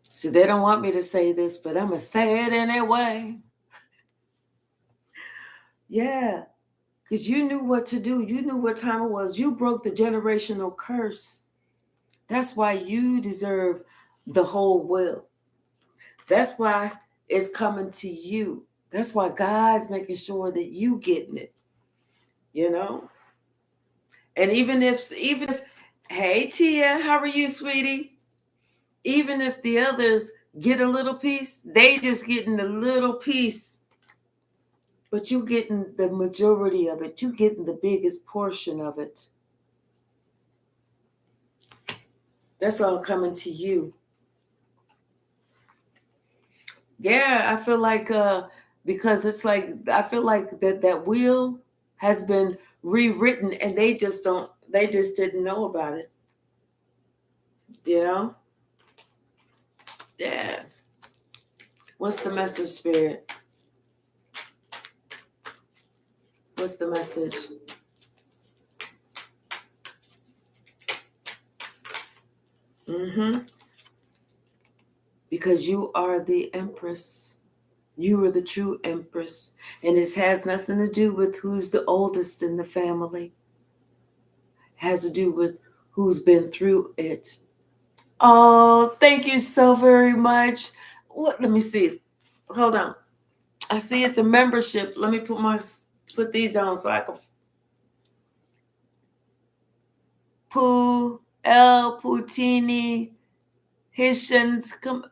See, they don't want me to say this, but I'm going to say it anyway. Yeah. Because you knew what to do. You knew what time it was. You broke the generational curse. That's why you deserve the whole will. That's why it's coming to you. That's why God's making sure that you getting it. And even if, hey Tia, how are you, sweetie? Even if the others get a little piece, they just getting a little piece. But you getting the majority of it. You getting the biggest portion of it. That's all coming to you. Yeah, I feel like because it's like I feel like that wheel has been rewritten and they just didn't know about it. Yeah. What's the message, Spirit? What's the message? Because you are the Empress. You are the true Empress. And this has nothing to do with who's the oldest in the family. It has to do with who's been through it. Oh, thank you so very much. Let me see. Hold on. I see it's a membership. Let me put these on so I can. Putini, Haitians, come.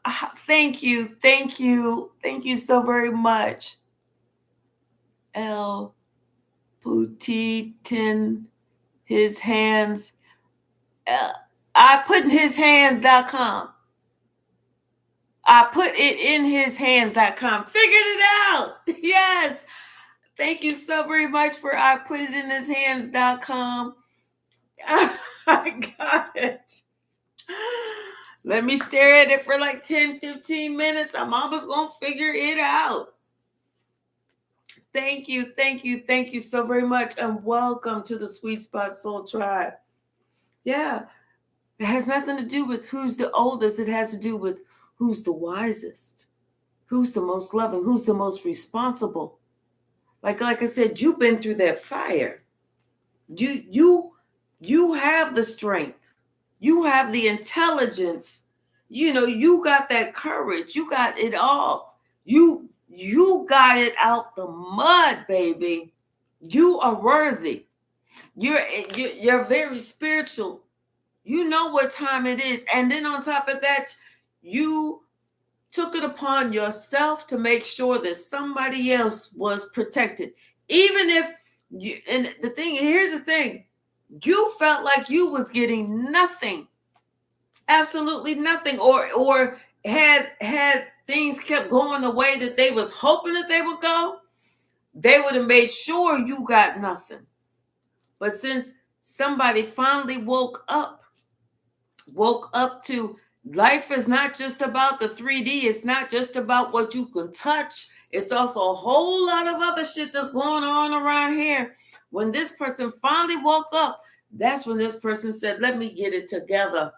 Thank you so very much. L. Putin, his hands. I put in hishands.com. I put it in hishands.com. Figured it out. Yes. Thank you so very much for I put it in hishands.com. I got it. Let me stare at it for like 10, 15 minutes. I'm almost going to figure it out. Thank you so very much. And welcome to the Sweet Spot Soul Tribe. Yeah. It has nothing to do with who's the oldest. It has to do with who's the wisest, who's the most loving, who's the most responsible. Like I said, you've been through that fire. You have the strength. You have the intelligence. You got that courage. You got it all. You got it out the mud, baby. You are worthy. You're very spiritual. You know what time it is. And then on top of that, you took it upon yourself to make sure that somebody else was protected. Even if you, and here's the thing, you felt like you was getting nothing, absolutely nothing, or had things kept going the way that they was hoping that they would go, they would have made sure you got nothing. But since somebody finally woke up to life is not just about the 3D. It's not just about what you can touch. It's also a whole lot of other shit that's going on around here. When this person finally woke up, that's when this person said, let me get it together.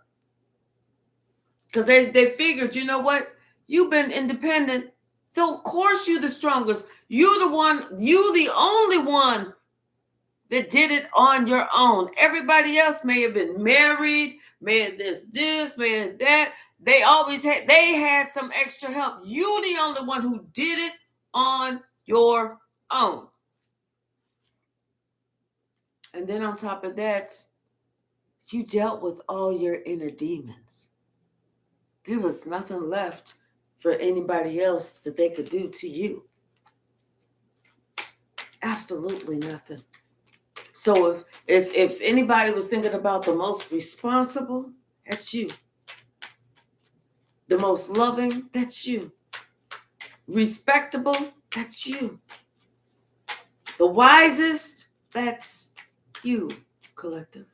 Because they figured, you know what? You've been independent. So of course you're the strongest. You the only one that did it on your own. Everybody else may have been married, may have this, may have that. They had some extra help. You the only one who did it on your own. And then on top of that, you dealt with all your inner demons. There was nothing left for anybody else that they could do to you. Absolutely nothing. So if anybody was thinking about the most responsible, that's you. The most loving, that's you. Respectable, that's you. The wisest, that's you, collective.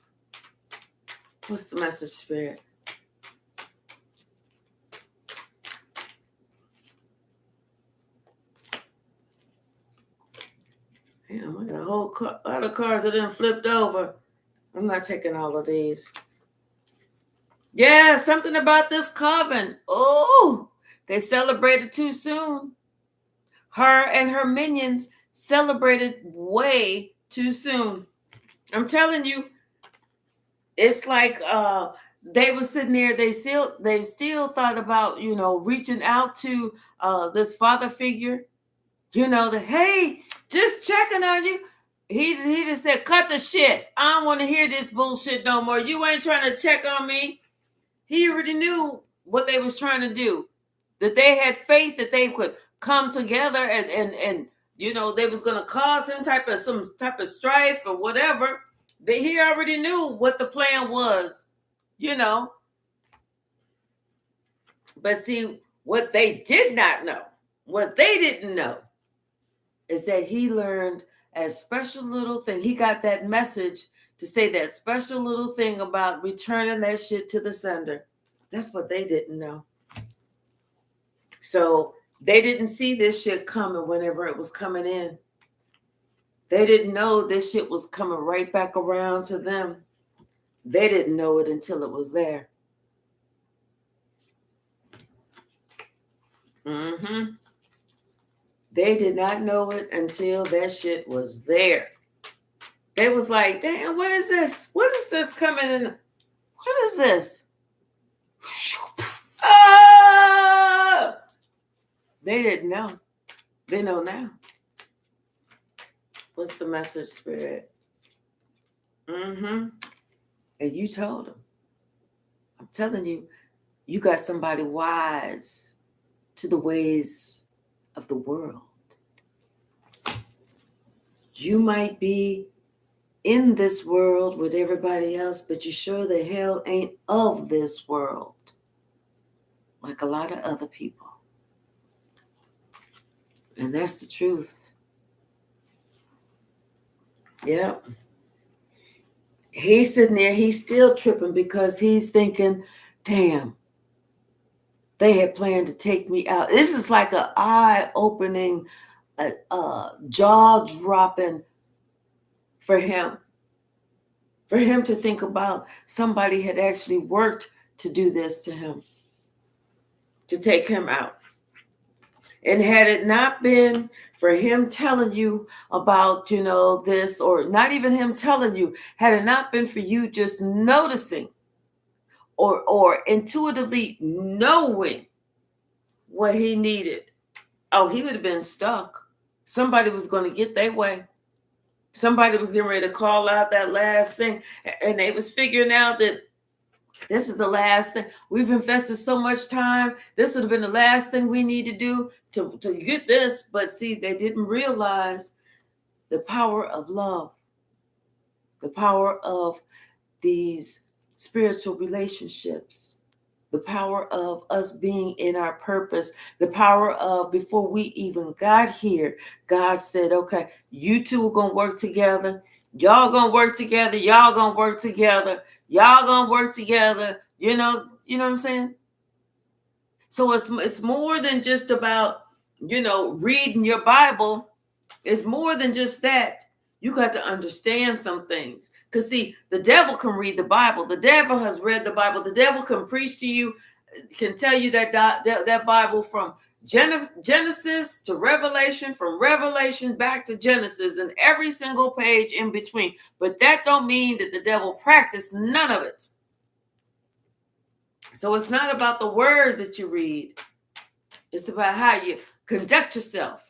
What's the message, Spirit? Damn, I got a whole lot of cards that didn't flipped over. I'm not taking all of these. Yeah, something about this coven. Oh, they celebrated too soon. Her and her minions celebrated way too soon. I'm telling you, it's like they were sitting there. They still thought about, reaching out to this father figure. Hey, just checking on you. He just said, cut the shit. I don't want to hear this bullshit no more. You ain't trying to check on me. He already knew what they was trying to do. That they had faith that they could come together and they was going to cause some type of strife or whatever. He already knew what the plan was, But see, what they did not know, what they didn't know, is that he learned a special little thing. He got that message to say that special little thing about returning that shit to the sender. That's what they didn't know. So they didn't see this shit coming whenever it was coming in. They didn't know this shit was coming right back around to them. They didn't know it until it was there. They did not know it until that shit was there. They was like, damn, what is this? What is this coming in? What is this? Ah! They didn't know. They know now. What's the message, Spirit? And you told them. I'm telling you, you got somebody wise to the ways of the world. You might be in this world with everybody else, but you sure the hell ain't of this world, like a lot of other people. And that's the truth. Yep. He's sitting there, he's still tripping because he's thinking, damn, they had planned to take me out. This is like an eye-opening, jaw-dropping for him. For him to think about somebody had actually worked to do this to him, to take him out. And had it not been for him telling you about, this, or not even him telling you, had it not been for you just noticing or intuitively knowing what he needed, he would have been stuck. Somebody was going to get their way. Somebody was getting ready to call out that last thing, and they was figuring out that this is the last thing. We've invested so much time. This would have been the last thing we need to do to get this. But see, they didn't realize the power of love, the power of these spiritual relationships, the power of us being in our purpose, the power of before we even got here, God said, okay, you two are going to work together. Y'all going to work together. Y'all going to work together. Y'all going to work together. You know what I'm saying? So it's more than just about reading your Bible is more than just that. You got to understand some things. Because see, the devil can read the Bible. The devil has read the Bible. The devil can preach to you, can tell you that Bible from Genesis to Revelation, from Revelation back to Genesis, and every single page in between. But that don't mean that the devil practiced none of it. So it's not about the words that you read. It's about how you conduct yourself.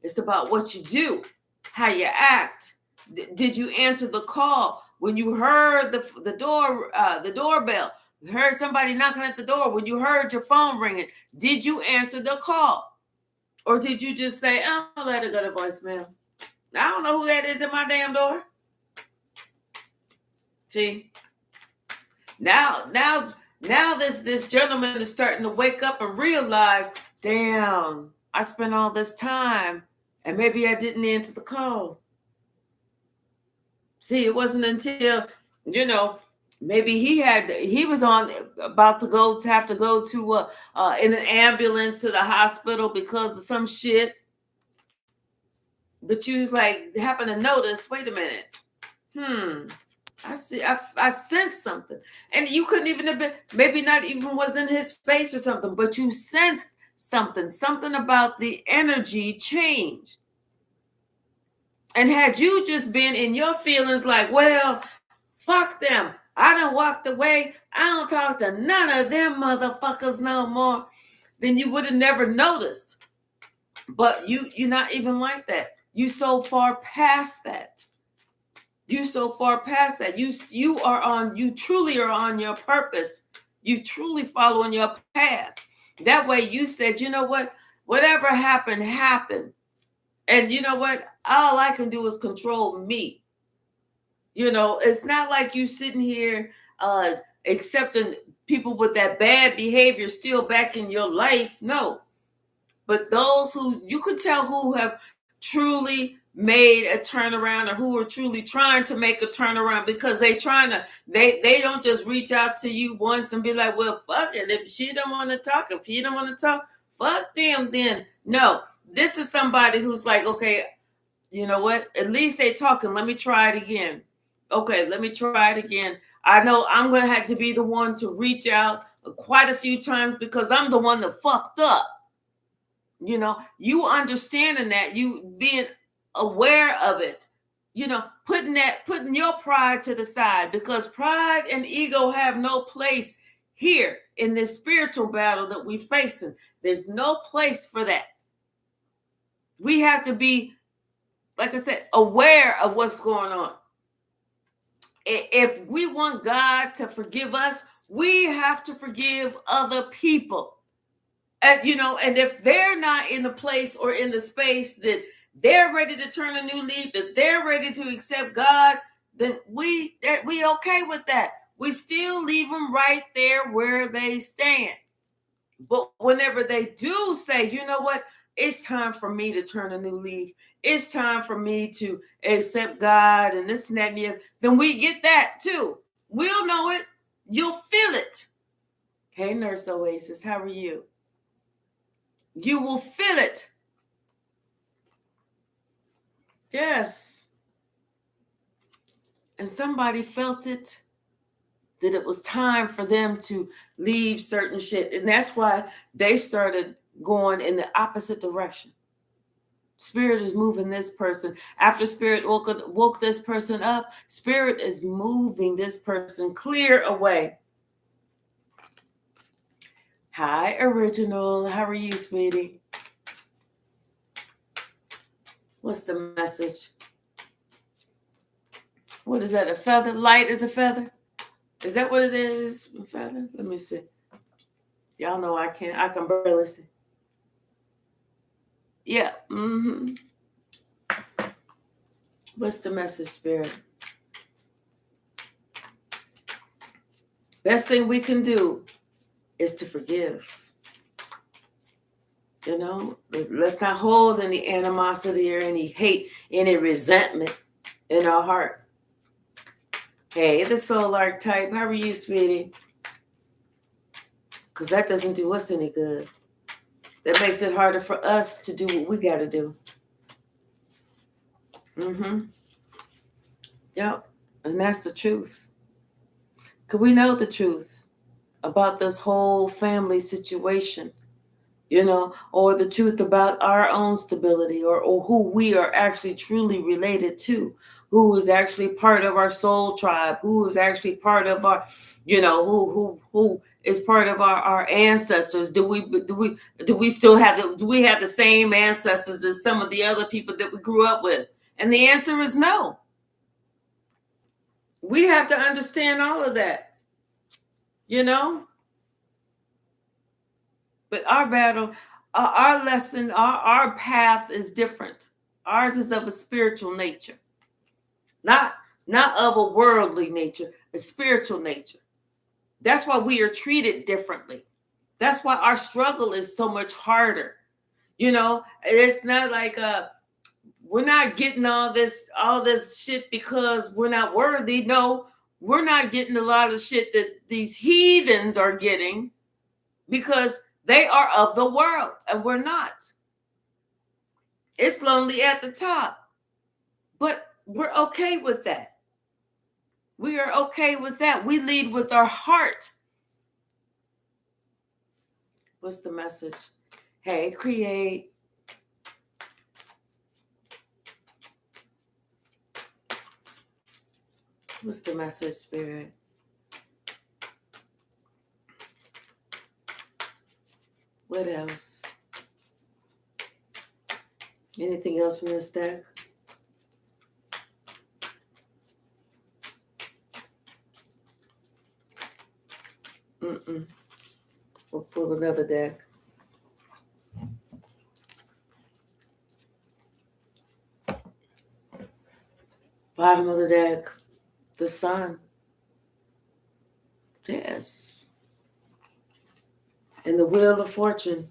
It's about what you do, how you act. Did you answer the call when you heard the doorbell? You heard somebody knocking at the door. When you heard your phone ringing, did you answer the call? Or did you just say, "Oh, let it go to voicemail. I don't know who that is at my damn door"? See, now this gentleman is starting to wake up and realize, damn, I spent all this time and maybe I didn't answer the call. See, it wasn't until, maybe he was about to have to go to in an ambulance to the hospital because of some shit. But you was like, happen to notice, wait a minute. I see, I sensed something. And you couldn't even have been, maybe not even was in his face or something, but you sensed something about the energy changed. And had you just been in your feelings like, well, fuck them, I done walked away, I don't talk to none of them motherfuckers no more, then you would have never noticed. But you're not even like that. You so far past that. You so far past that. You truly are on your purpose. You truly following your path. That way you said, you know what? Whatever happened, happened. And you know what? All I can do is control me. It's not like you sitting here accepting people with that bad behavior still back in your life. No. But those who you could tell who have truly made a turnaround or who are truly trying to make a turnaround, because they don't just reach out to you once and be like, well, fuck it. If she don't want to talk, if he don't want to talk, fuck them then. No, this is somebody who's like, okay, you know what? At least they talking. Let me try it again. Okay, let me try it again. I know I'm going to have to be the one to reach out quite a few times because I'm the one that fucked up. You understanding that, you being aware of it, putting your pride to the side, because pride and ego have no place here in this spiritual battle that we're facing. There's no place for that. We have to be, like I said, aware of what's going on. If we want God to forgive us, we have to forgive other people. And if they're not in the place or in the space that they're ready to turn a new leaf, that they're ready to accept God, then we okay with that. We still leave them right there where they stand. But whenever they do say, you know what, it's time for me to turn a new leaf, it's time for me to accept God and this and that and the other, then we get that too. We'll know it. You'll feel it. Hey, Nurse Oasis, how are you? You will feel it. Yes. And somebody felt it, that it was time for them to leave certain shit. And that's why they started going in the opposite direction. Spirit is moving this person. After Spirit woke this person up, Spirit is moving this person clear away. Hi, Original. How are you, sweetie? What's the message? What is that? A feather? Light as a feather? Is that what it is? A feather? Let me see. Y'all know I can barely see. Yeah. Mm-hmm. What's the message, Spirit? Best thing we can do is to forgive. Let's not hold any animosity or any hate, any resentment in our heart. Hey, the soul archetype, how are you, sweetie? Because that doesn't do us any good. that makes it harder for us to do what we got to do. Yep. And that's the truth. Because we know the truth about this whole family situation, or the truth about our own stability, or who we are actually truly related to, who is actually part of our soul tribe, who is actually part of our, who is part of our ancestors. Do we still have do we have the same ancestors as some of the other people that we grew up with? And the answer is no. We have to understand all of that, But our battle, our lesson, our path is different. Ours is of a spiritual nature, not of a worldly nature, a spiritual nature. That's why we are treated differently. That's why our struggle is so much harder. It's not like we're not getting all this shit because we're not worthy. No, we're not getting a lot of shit that these heathens are getting because they are of the world and we're not. It's lonely at the top, but we're okay with that. We are okay with that. We lead with our heart. What's the message? Hey, create. What's the message, Spirit? What else? Anything else from this deck? We'll pull another deck. Bottom of the deck, the sun. Yes. And the Wheel of Fortune.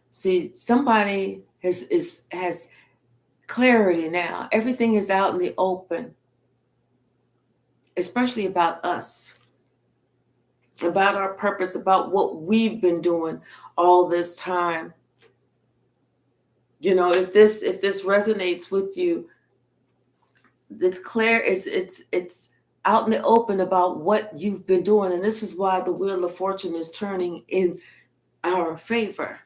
See, somebody has clarity now. Everything is out in the open, especially about us, about our purpose, about what we've been doing all this time. If this resonates with you, it's clear. It's out in the open about what you've been doing, and this is why the Wheel of Fortune is turning in our favor.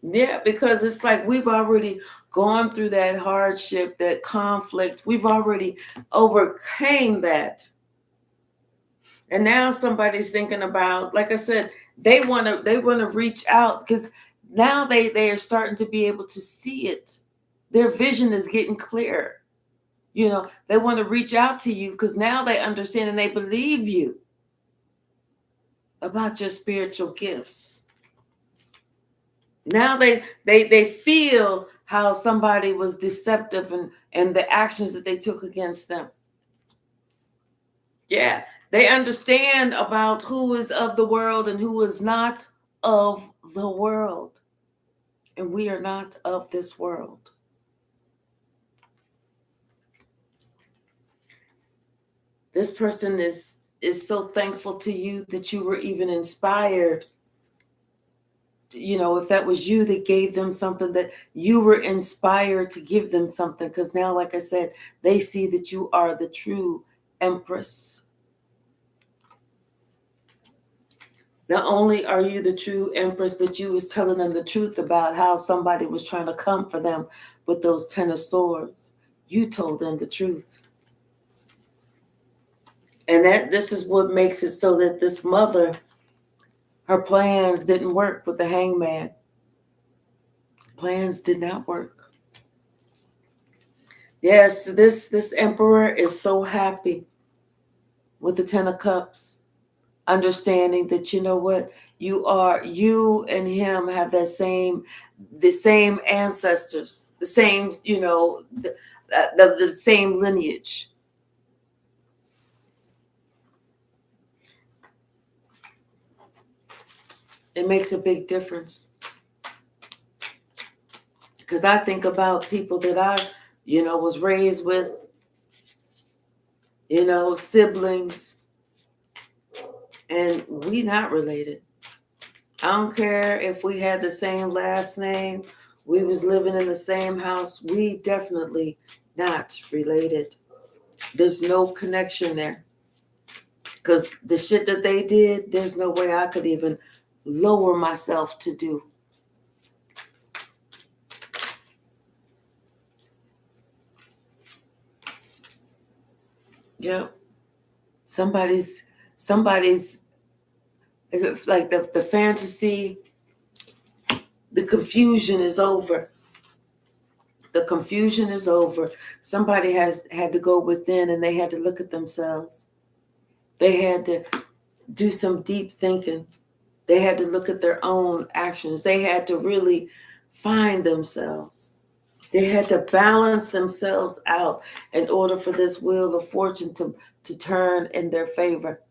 Yeah, because it's like we've already gone through that hardship, that conflict. We've already overcame that. And now somebody's thinking about, like I said, they want to reach out because now they are starting to be able to see it. Their vision is getting clearer. They want to reach out to you because now they understand and they believe you about your spiritual gifts. Now they feel how somebody was deceptive and the actions that they took against them. Yeah, they understand about who is of the world and who is not of the world. And we are not of this world. This person is so thankful to you that you were even inspired. If that was you that gave them something, that you were inspired to give them something, because now, like I said, they see that you are the true Empress. Not only are you the true Empress, but you was telling them the truth about how somebody was trying to come for them with those 10 of Swords. You told them the truth. And this is what makes it so that this mother, her plans didn't work with the Hangman. Plans did not work. Yes, this Emperor is so happy with the 10 of Cups, understanding that you and him have the same ancestors, the same, the same lineage. It makes a big difference. Because I think about people that I, was raised with, siblings, and we not related. I don't care if we had the same last name, we was living in the same house. We definitely not related. There's no connection there. Because the shit that they did, there's no way I could even lower myself to do. Yeah. Somebody's it's like the fantasy, the confusion is over. The confusion is over. Somebody had to go within and they had to look at themselves. They had to do some deep thinking. They had to look at their own actions. They had to really find themselves. They had to balance themselves out in order for this wheel of fortune to turn in their favor.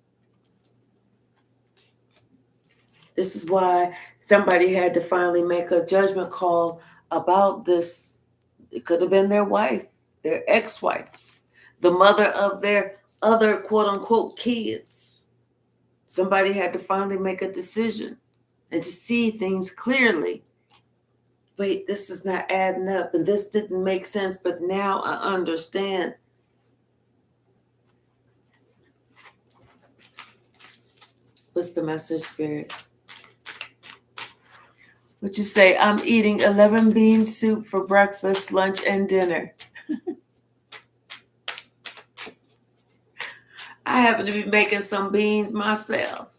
This is why somebody had to finally make a judgment call about this. It could have been their wife, their ex-wife, the mother of their other quote-unquote kids. Somebody had to finally make a decision and to see things clearly. Wait, this is not adding up, and this didn't make sense, but now I understand. What's the message, Spirit? What you say? I'm eating 11 bean soup for breakfast, lunch, and dinner. I happen to be making some beans myself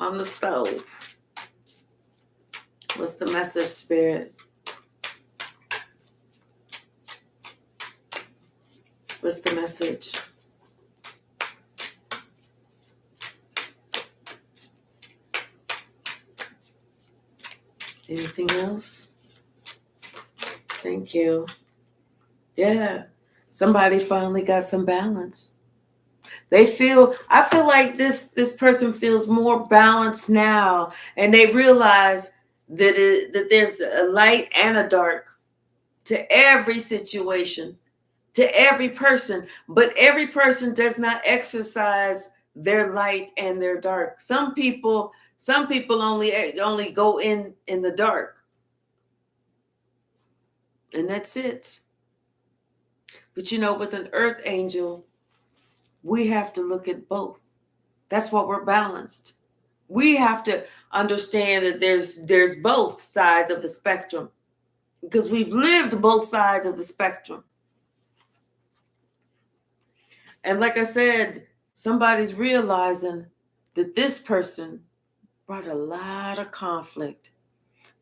on the stove. What's the message, Spirit? What's the message? Anything else? Thank you. Yeah. Somebody finally got some balance. I feel like this person feels more balanced now, and they realize that there's a light and a dark to every situation, to every person, but every person does not exercise their light and their dark. Some people only go in the dark, and that's it. But with an earth angel, we have to look at both. That's why we're balanced. We have to understand that there's both sides of the spectrum, because we've lived both sides of the spectrum. And like I said, somebody's realizing that this person brought a lot of conflict.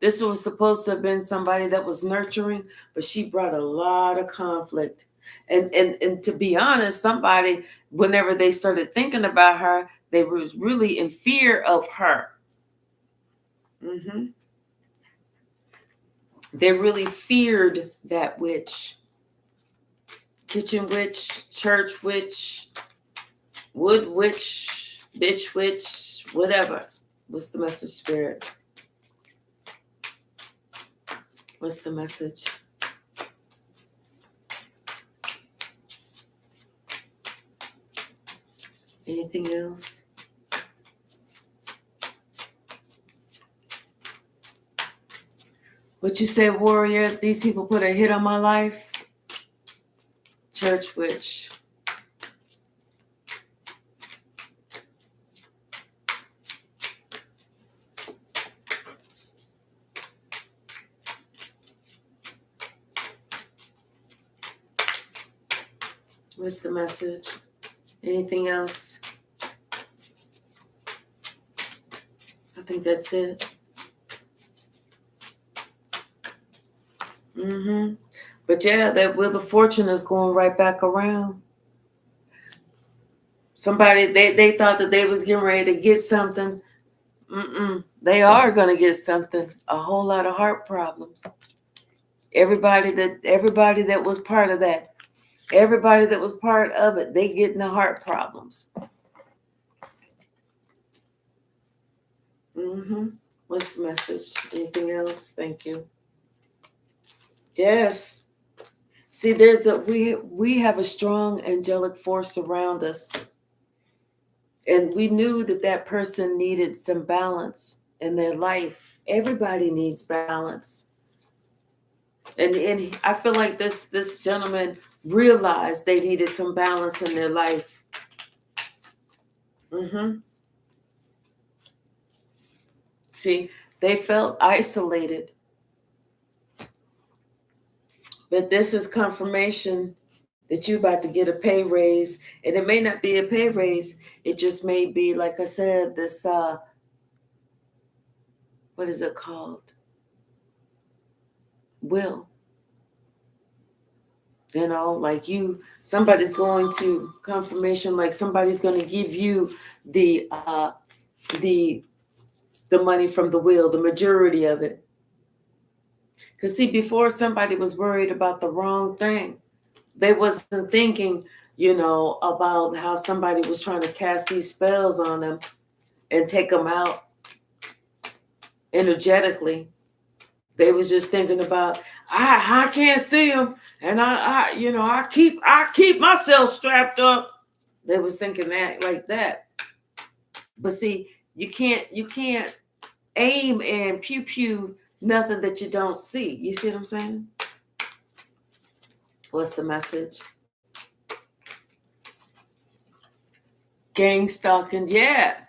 This was supposed to have been somebody that was nurturing, but she brought a lot of conflict. And to be honest, somebody, whenever they started thinking about her, they was really in fear of her. They really feared that witch. Kitchen witch, church witch, wood witch, bitch witch, whatever. What's the message, Spirit? What's the message? Anything else? What you say, warrior? These people put a hit on my life? Church witch. What's the message? Anything else? I think that's it. But yeah, that wheel of fortune is going right back around. Somebody, they thought that they was getting ready to get something. They are going to get something. A whole lot of heart problems. Everybody that was part of that. Everybody that was part of it, they getting the heart problems. What's the message? Anything else? Thank you. Yes. See, we have a strong angelic force around us. And we knew that person needed some balance. in their life. Everybody needs balance. And I feel like this gentleman realized they needed some balance in their life. See, they felt isolated. But this is confirmation that you're about to get a pay raise. And it may not be a pay raise. It just may be, like I said, this, what is it called? Will. You know, like somebody's going to confirmation, like somebody's going to give you the money from the will, the majority of it. Because see, before somebody was worried about the wrong thing. They wasn't thinking, about how somebody was trying to cast these spells on them and take them out energetically. They was just thinking about, I can't see them, and I keep myself strapped up. They was thinking that like that. But see, you can't aim and pew nothing that you don't see. You see what I'm saying? What's the message? Gang stalking, yeah,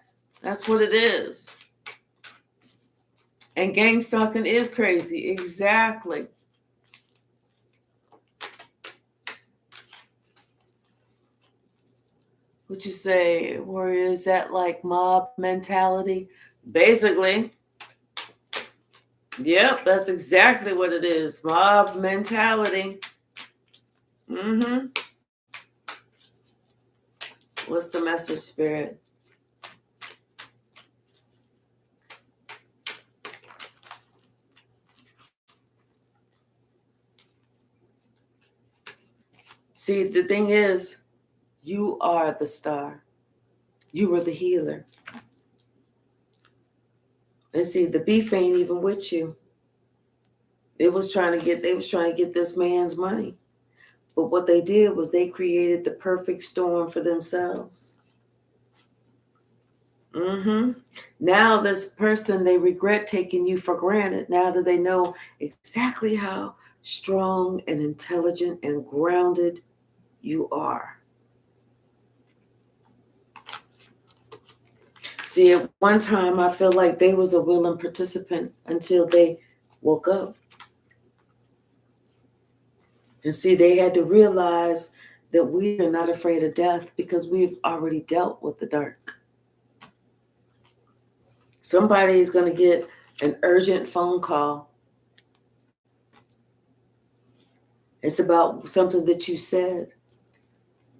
that's what it is. And gang stalking is crazy, exactly. What you say, warrior, is that like mob mentality? Basically. Yep, that's exactly what it is. Mob mentality. What's the message, Spirit? See, the thing is, you are the star. You were the healer. And see, the beef ain't even with you. They was trying to get this man's money. But what they did was they created the perfect storm for themselves. Now this person, they regret taking you for granted now that they know exactly how strong and intelligent and grounded you are. See, at one time, I feel like they was a willing participant until they woke up. And see, they had to realize that we are not afraid of death because we've already dealt with the dark. Somebody is going to get an urgent phone call. It's about something that you said.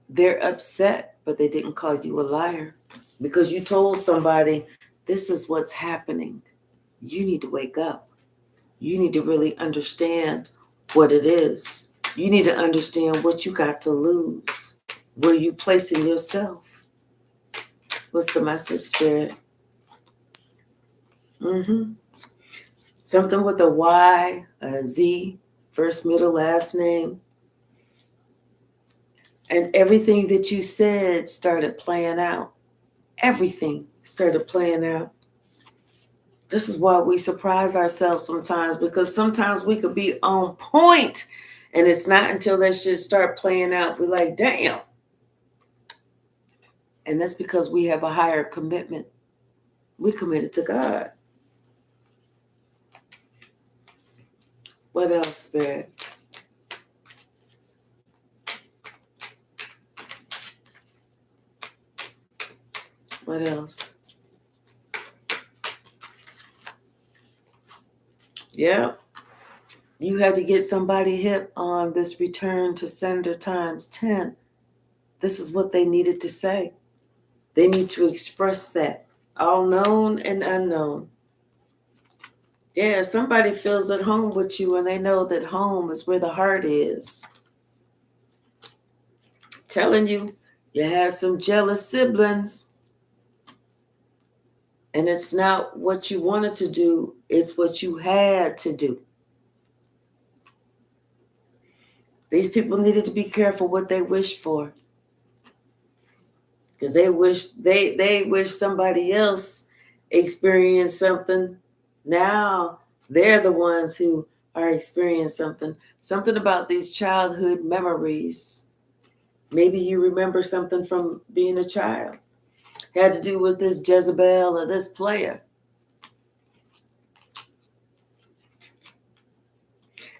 They're upset, but they didn't call you a liar because you told somebody, this is what's happening. You need to wake up. You need to really understand what it is. You need to understand what you got to lose. Where you placing yourself? What's the message, Spirit? Something with a Y, a Z, first, middle, last name. And everything that you said started playing out. Everything started playing out. This is why we surprise ourselves sometimes, because sometimes we could be on point and it's not until that shit start playing out. We're like, damn. And that's because we have a higher commitment. We committed to God. What else, Spirit? What else? Yeah. You had to get somebody hip on this return to sender times 10. This is what they needed to say. They need to express that. All known and unknown. Yeah, somebody feels at home with you and they know that home is where the heart is. Telling you, you had some jealous siblings. And it's not what you wanted to do, it's what you had to do. These people needed to be careful what they wish for. Because they wish somebody else experienced something. Now they're the ones who are experiencing something about these childhood memories. Maybe you remember something from being a child. Had to do with this Jezebel or this player.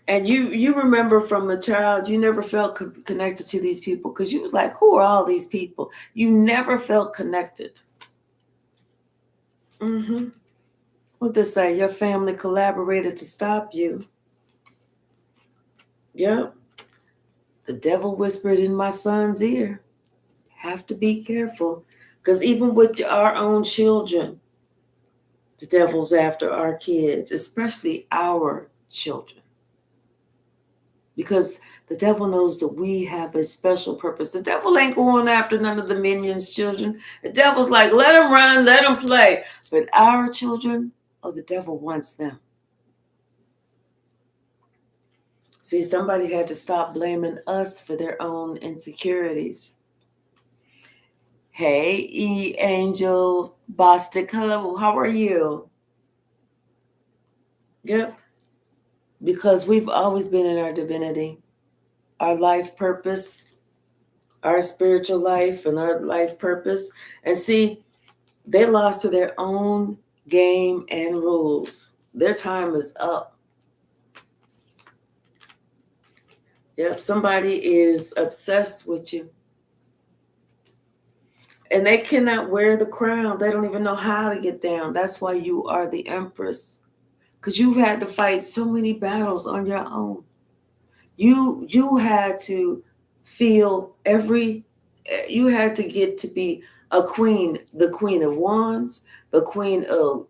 And you remember from a child, you never felt connected to these people because you was like, who are all these people? You never felt connected. What they say? Your family collaborated to stop you. Yep. The devil whispered in my son's ear. Have to be careful. Because even with our own children, the devil's after our kids, especially our children. Because the devil knows that we have a special purpose. The devil ain't going after none of the minions' children. The devil's like, let them run, let them play. But our children, the devil wants them. See, somebody had to stop blaming us for their own insecurities. Hey, Angel Bostic, hello, how are you? Yep. Because we've always been in our divinity, our life purpose, our spiritual life and our life purpose. And see, they lost to their own game and rules. Their time is up. Yep, somebody is obsessed with you. And they cannot wear the crown. They don't even know how to get down. That's why you are the empress. Because you've had to fight so many battles on your own. You had to feel you had to get to be a queen, the queen of wands, the queen of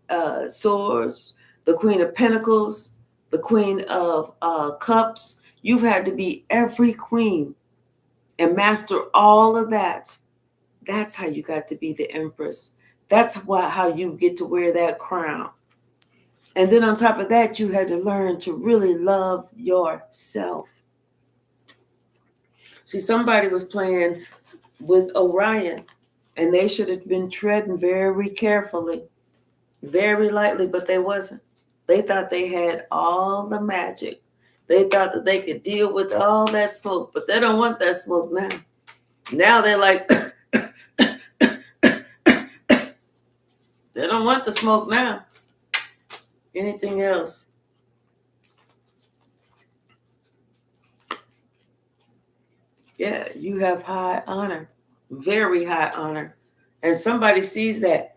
swords, the queen of pentacles, the queen of cups. You've had to be every queen and master all of that. That's how you got to be the empress. That's how you get to wear that crown. And then on top of that, you had to learn to really love yourself. See, somebody was playing with Orion, and they should have been treading very carefully, very lightly, but they wasn't. They thought they had all the magic. They thought that they could deal with all that smoke, but they don't want that smoke now. Now they're like, they don't want the smoke now. Anything else? Yeah, you have high honor, very high honor. And somebody sees that.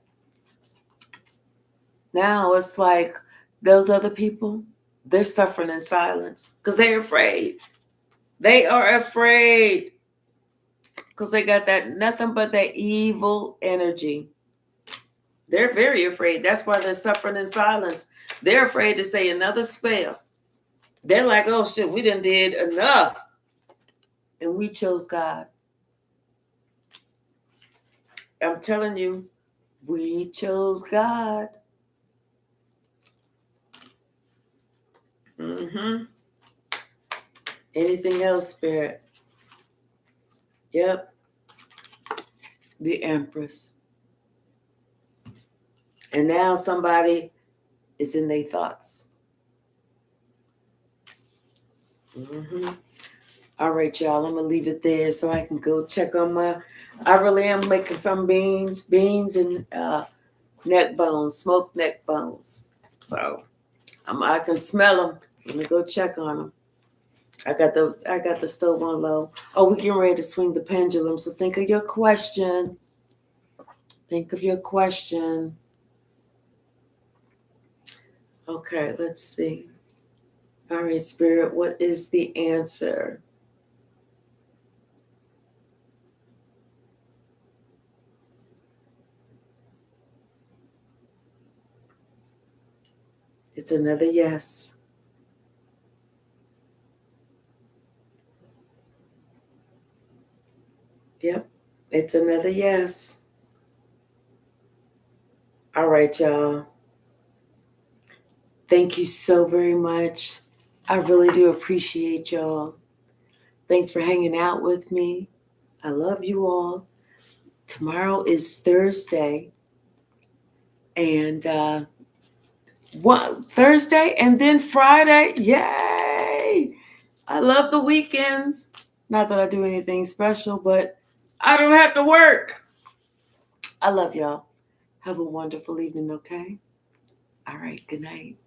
Now it's like those other people, they're suffering in silence because they're afraid. They are afraid because they got that nothing but that evil energy. They're very afraid. That's why they're suffering in silence. They're afraid to say another spell. They're like, oh shit, we done did enough. And we chose God. I'm telling you, we chose God. Anything else, Spirit? Yep. The Empress. And now somebody is in their thoughts. All right, y'all. I'm going to leave it there so I can go check on I really am making some beans and neck bones, smoked neck bones. So I can smell them. Let me go check on them. I got the stove on low. Oh, we're getting ready to swing the pendulum. So think of your question. Think of your question. Okay, let's see. All right, Spirit, what is the answer? It's another yes. Yep, it's another yes. All right, y'all. Thank you so very much. I really do appreciate y'all. Thanks for hanging out with me. I love you all. Tomorrow is Thursday. And Thursday and then Friday. Yay! I love the weekends. Not that I do anything special, but I don't have to work. I love y'all. Have a wonderful evening, okay? All right, good night.